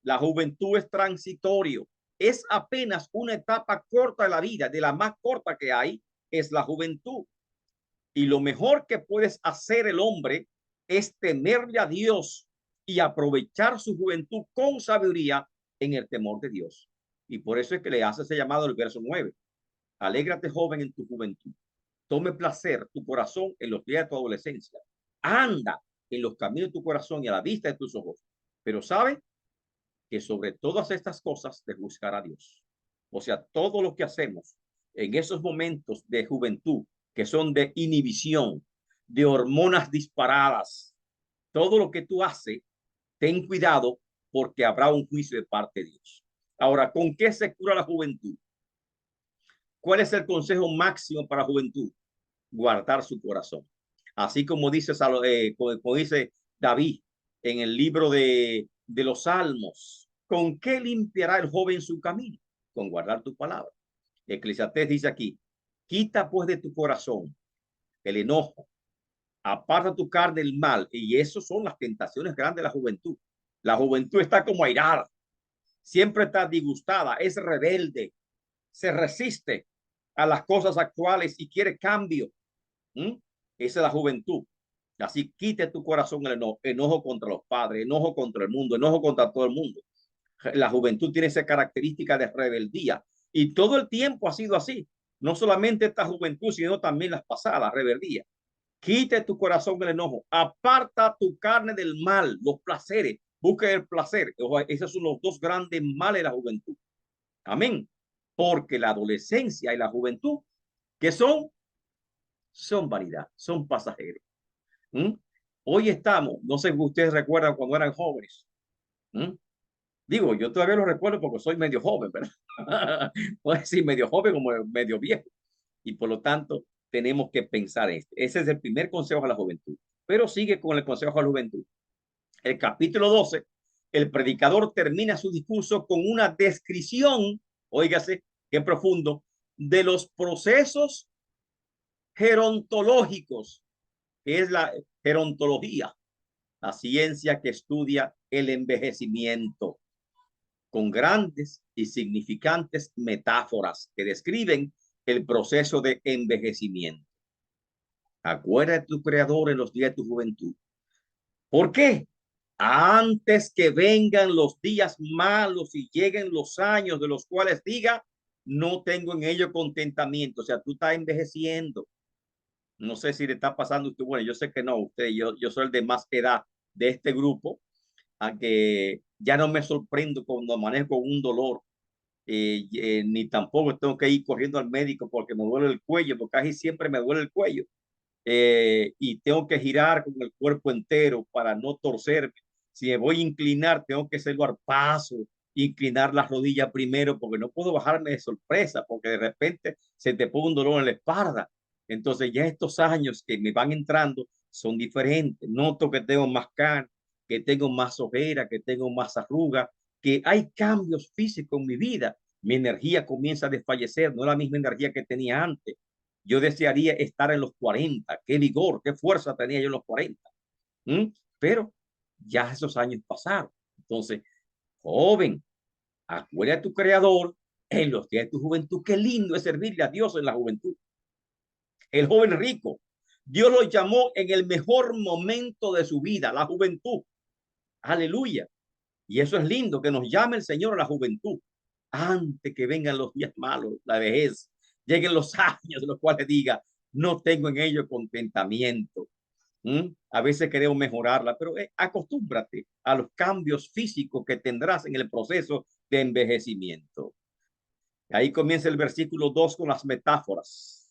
La juventud es transitorio. Es apenas una etapa corta de la vida, de la más corta que hay, es la juventud. Y lo mejor que puedes hacer el hombre es temerle a Dios y aprovechar su juventud con sabiduría en el temor de Dios. Y por eso es que le hace ese llamado el verso 9. Alégrate, joven, en tu juventud. Tome placer tu corazón en los días de tu adolescencia. Anda en los caminos de tu corazón y a la vista de tus ojos. Pero sabe que sobre todas estas cosas te juzgará Dios. O sea, todo lo que hacemos en esos momentos de juventud, que son de inhibición, de hormonas disparadas, todo lo que tú haces, ten cuidado porque habrá un juicio de parte de Dios. Ahora, ¿con qué se cura la juventud? ¿Cuál es el consejo máximo para la juventud? Guardar su corazón. Así como dice, como dice David en el libro de los Salmos. ¿Con qué limpiará el joven su camino? Con guardar tu palabra. Eclesiastés dice aquí, quita pues de tu corazón el enojo, aparta tu carne del mal. Y eso son las tentaciones grandes de la juventud. La juventud está como airada, siempre está disgustada, es rebelde, se resiste a las cosas actuales y quiere cambio. Esa es la juventud. Así quite tu corazón el enojo, enojo contra los padres, enojo contra el mundo, enojo contra todo el mundo. La juventud tiene esa característica de rebeldía y todo el tiempo ha sido así. No solamente esta juventud, sino también las pasadas, rebeldía. Quite tu corazón el enojo, aparta tu carne del mal, los placeres, busca el placer. Esos son los dos grandes males de la juventud. Amén. Porque la adolescencia y la juventud, que son vanidad, son pasajeros. Hoy estamos, no sé si ustedes recuerdan cuando eran jóvenes. Digo, yo todavía lo recuerdo porque soy medio joven, ¿verdad? Puedo decir medio joven como medio viejo. Y por lo tanto, tenemos que pensar esto. Ese es el primer consejo a la juventud. Pero sigue con el consejo a la juventud. El capítulo 12, el predicador termina su discurso con una descripción, óigase, qué profundo, de los procesos gerontológicos, que es la gerontología, la ciencia que estudia el envejecimiento, con grandes y significantes metáforas que describen el proceso de envejecimiento. Acuérdate de tu creador en los días de tu juventud. ¿Por qué? Antes que vengan los días malos y lleguen los años de los cuales diga, no tengo en ello contentamiento. O sea, tú estás envejeciendo. No sé si le está pasando a usted. Bueno, yo sé que no, usted, yo soy el de más edad de este grupo, a que ya no me sorprendo cuando manejo con un dolor, ni tampoco tengo que ir corriendo al médico porque me duele el cuello, porque casi siempre me duele el cuello, y tengo que girar con el cuerpo entero para no torcerme. Si me voy a inclinar, tengo que hacerlo al paso, inclinar las rodillas primero, porque no puedo bajarme de sorpresa, porque de repente se te pone un dolor en la espalda. Entonces ya estos años que me van entrando son diferentes. Noto que tengo más carne, que tengo más ojera, que tengo más arruga, que hay cambios físicos en mi vida. Mi energía comienza a desfallecer, no es la misma energía que tenía antes. Yo desearía estar en los 40, qué vigor, qué fuerza tenía yo en los 40. Pero ya esos años pasaron. Entonces, joven, acuérdate de tu creador en los días de tu juventud. Qué lindo es servirle a Dios en la juventud. El joven rico, Dios lo llamó en el mejor momento de su vida, la juventud. Aleluya. Y eso es lindo, que nos llame el Señor a la juventud, antes que vengan los días malos, la vejez, lleguen los años de los cuales diga, no tengo en ello contentamiento. A veces queremos mejorarla, pero acostúmbrate a los cambios físicos que tendrás en el proceso de envejecimiento. Ahí comienza el versículo 2 con las metáforas.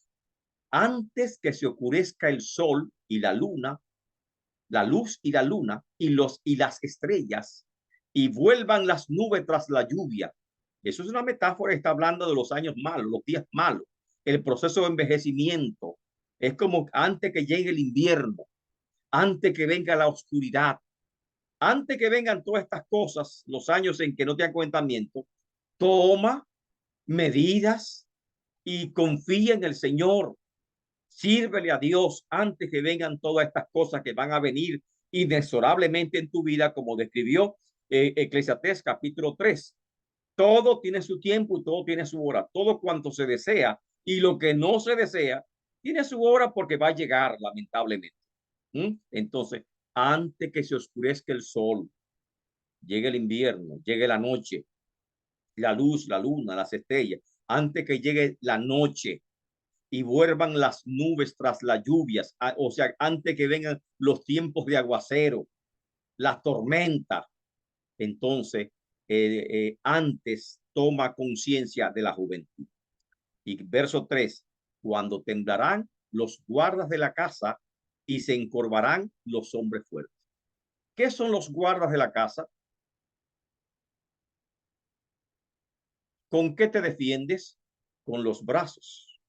antes que se oscurezca el sol y la luna, la luz y la luna y las estrellas, y vuelvan las nubes tras la lluvia. Eso es una metáfora, está hablando de los años malos, los días malos, el proceso de envejecimiento. Es como antes que llegue el invierno, antes que venga la oscuridad, antes que vengan todas estas cosas, los años en que no te acontamiento, toma medidas y confía en el Señor. Sírvele a Dios antes que vengan todas estas cosas que van a venir inexorablemente en tu vida, como describió Eclesiastés capítulo 3. Todo tiene su tiempo y todo tiene su hora. Todo cuanto se desea y lo que no se desea tiene su hora, porque va a llegar, lamentablemente. Entonces, antes que se oscurezca el sol, llegue el invierno, llegue la noche, la luz, la luna, las estrellas, antes que llegue la noche y vuelvan las nubes tras las lluvias, o sea, antes que vengan los tiempos de aguacero, las tormentas, entonces antes toma conciencia de la juventud. Y verso 3, cuando temblarán los guardas de la casa y se encorvarán los hombres fuertes. ¿Qué son los guardas de la casa? ¿Con qué te defiendes? Con los brazos.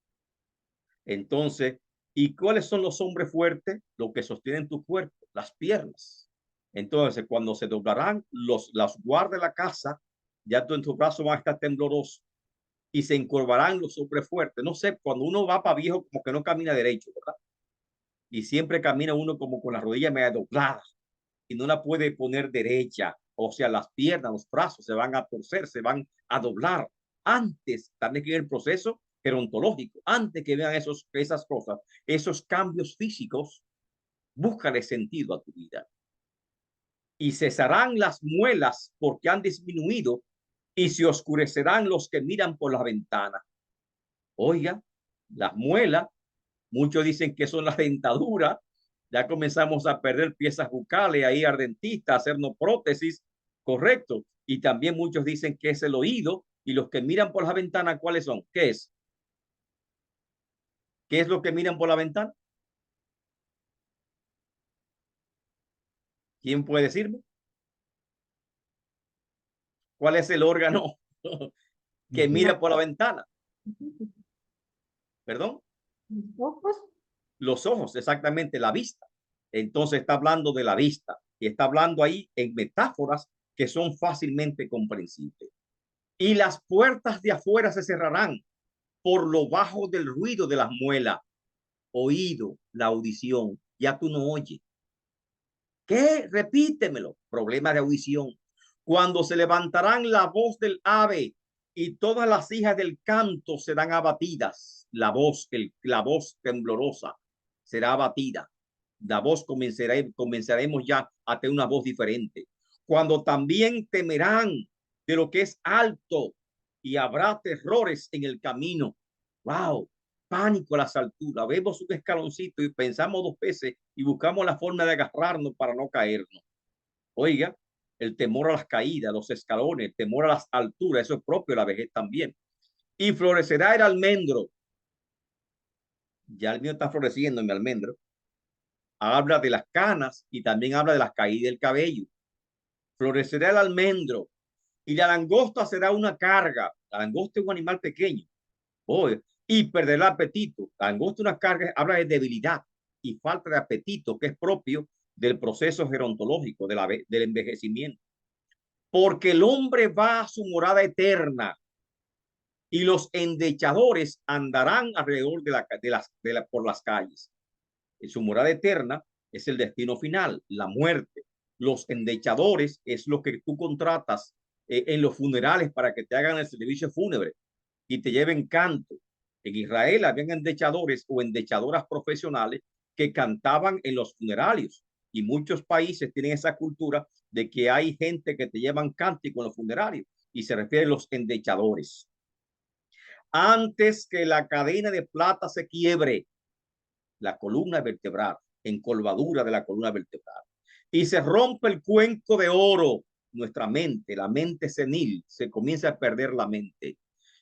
Entonces, ¿y cuáles son los hombres fuertes? Lo que sostienen tu cuerpo, las piernas. Entonces, cuando se doblarán las guardas de la casa, ya tú en tu brazo vas a estar tembloroso, y se encorvarán los hombres fuertes. No sé, cuando uno va para viejo, como que no camina derecho, ¿verdad? Y siempre camina uno como con las rodillas medio dobladas y no la puede poner derecha. O sea, las piernas, los brazos se van a torcer, se van a doblar. Antes, también que el proceso gerontológico, antes que vean esas cosas, esos cambios físicos, búscale sentido a tu vida. Y cesarán las muelas porque han disminuido, y se oscurecerán los que miran por la ventana. Oiga, las muelas, muchos dicen que son las dentaduras, ya comenzamos a perder piezas bucales, ahí al dentista, hacernos prótesis, correcto. Y también muchos dicen que es el oído, y los que miran por la ventana, ¿cuáles son? ¿Qué es? ¿Qué es lo que miran por la ventana? ¿Quién puede decirme? ¿Cuál es el órgano que mira por la ventana? ¿Perdón? ¿Ojos? Los ojos, exactamente, la vista. Entonces está hablando de la vista y está hablando ahí en metáforas que son fácilmente comprensibles. Y las puertas de afuera se cerrarán por lo bajo del ruido de las muelas. Oído, la audición, ya tú no oyes. ¿Qué? Repítemelo. Problema de audición. Cuando se levantarán la voz del ave y todas las hijas del canto serán abatidas. La voz temblorosa será abatida. La voz comenzaremos ya a tener una voz diferente. Cuando también temerán de lo que es alto y habrá terrores en el camino. Wow, pánico a las alturas. Vemos un escaloncito y pensamos dos veces y buscamos la forma de agarrarnos para no caernos. Oiga, el temor a las caídas, los escalones, el temor a las alturas, eso es propio de la vejez también. Y florecerá el almendro. Ya el mío está floreciendo en mi almendro. Habla de las canas y también habla de las caídas del cabello. Florecerá el almendro y la langosta será una carga. La langosta es un animal pequeño. Y perderá el apetito. La langosta es una carga, habla de debilidad y falta de apetito, que es propio del proceso gerontológico del envejecimiento. Porque el hombre va a su morada eterna y los endechadores andarán alrededor por las calles. En su morada eterna es el destino final, la muerte. Los endechadores es lo que tú contratas en los funerales para que te hagan el servicio fúnebre y te lleven canto. En Israel habían endechadores o endechadoras profesionales que cantaban en los funerarios, y muchos países tienen esa cultura de que hay gente que te llevan cántico en los funerarios y se refiere a los endechadores. Antes que la cadena de plata se quiebre, la columna vertebral, encolvadura de la columna vertebral, y se rompe el cuenco de oro, nuestra mente, la mente senil, se comienza a perder la mente,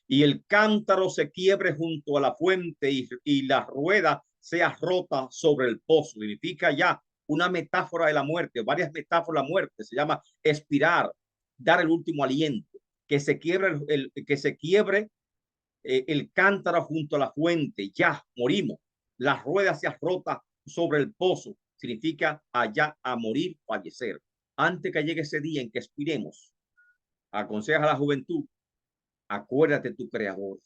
y el cántaro se quiebre junto a la fuente y la rueda sea rota sobre el pozo. Significa ya una metáfora de la muerte, varias metáforas de la muerte. Se llama expirar, dar el último aliento, que se quiebre el cántaro junto a la fuente. Ya morimos. La rueda se ha rota sobre el pozo. Significa allá a morir, fallecer. Antes que llegue ese día en que expiremos, aconseja a la juventud, acuérdate de tu creador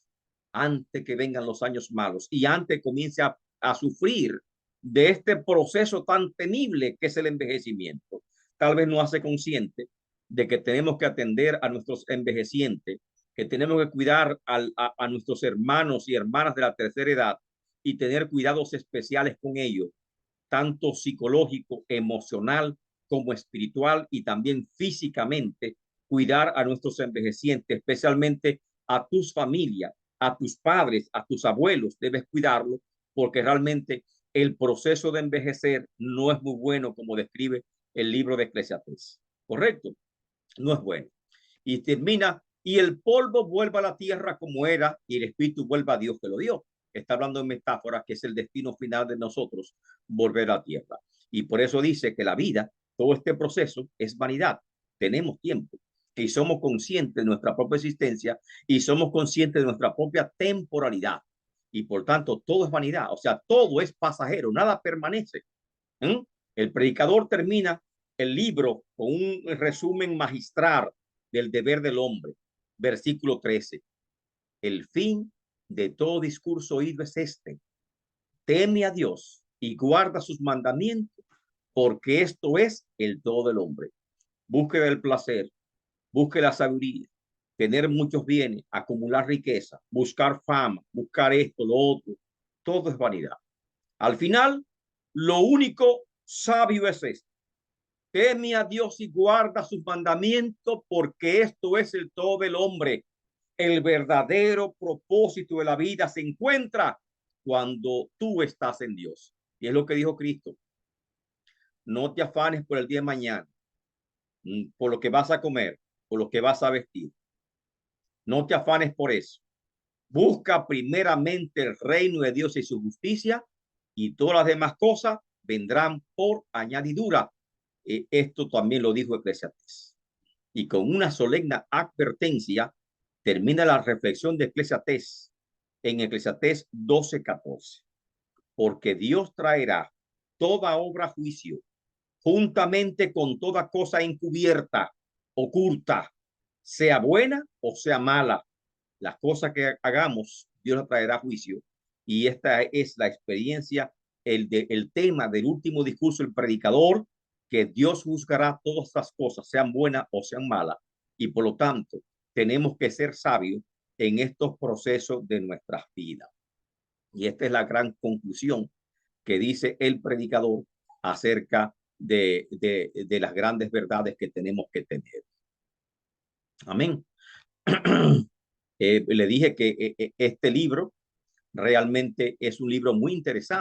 antes que vengan los años malos y antes comience a sufrir de este proceso tan temible que es el envejecimiento. Tal vez no hace consciente de que tenemos que atender a nuestros envejecientes, que tenemos que cuidar a nuestros hermanos y hermanas de la tercera edad y tener cuidados especiales con ellos, tanto psicológico, emocional como espiritual y también físicamente, cuidar a nuestros envejecientes, especialmente a tus familias, a tus padres, a tus abuelos, debes cuidarlos porque realmente el proceso de envejecer no es muy bueno como describe el libro de Eclesiastés. ¿Correcto? No es bueno. Y termina, y el polvo vuelve a la tierra como era y el espíritu vuelve a Dios que lo dio. Está hablando en metáforas que es el destino final de nosotros, volver a la tierra. Y por eso dice que la vida, todo este proceso es vanidad. Tenemos tiempo y somos conscientes de nuestra propia existencia y somos conscientes de nuestra propia temporalidad. Y por tanto, todo es vanidad. O sea, todo es pasajero, nada permanece. El predicador termina el libro con un resumen magistral del deber del hombre. Versículo 13. El fin de todo discurso oído es este: teme a Dios y guarda sus mandamientos, porque esto es el todo del hombre. Busque el placer, busque la sabiduría, tener muchos bienes, acumular riqueza, buscar fama, buscar esto, lo otro. Todo es vanidad. Al final, lo único sabio es esto: teme a Dios y guarda sus mandamientos, porque esto es el todo del hombre. El verdadero propósito de la vida se encuentra cuando tú estás en Dios. Y es lo que dijo Cristo: no te afanes por el día de mañana, por lo que vas a comer, por lo que vas a vestir. No te afanes por eso. Busca primeramente el reino de Dios y su justicia, y todas las demás cosas vendrán por añadidura. Esto también lo dijo Eclesiastés. Y con una solemne advertencia termina la reflexión de Eclesiastés en Eclesiastés 12:14. Porque Dios traerá toda obra a juicio, juntamente con toda cosa encubierta, oculta, sea buena o sea mala. Las cosas que hagamos, Dios las traerá a juicio. Y esta es la experiencia, el tema del último discurso del predicador, que Dios juzgará todas estas cosas, sean buenas o sean malas. Y por lo tanto, tenemos que ser sabios en estos procesos de nuestras vidas. Y esta es la gran conclusión que dice el predicador acerca de las grandes verdades que tenemos que tener. Amén. Le dije que este libro realmente es un libro muy interesante.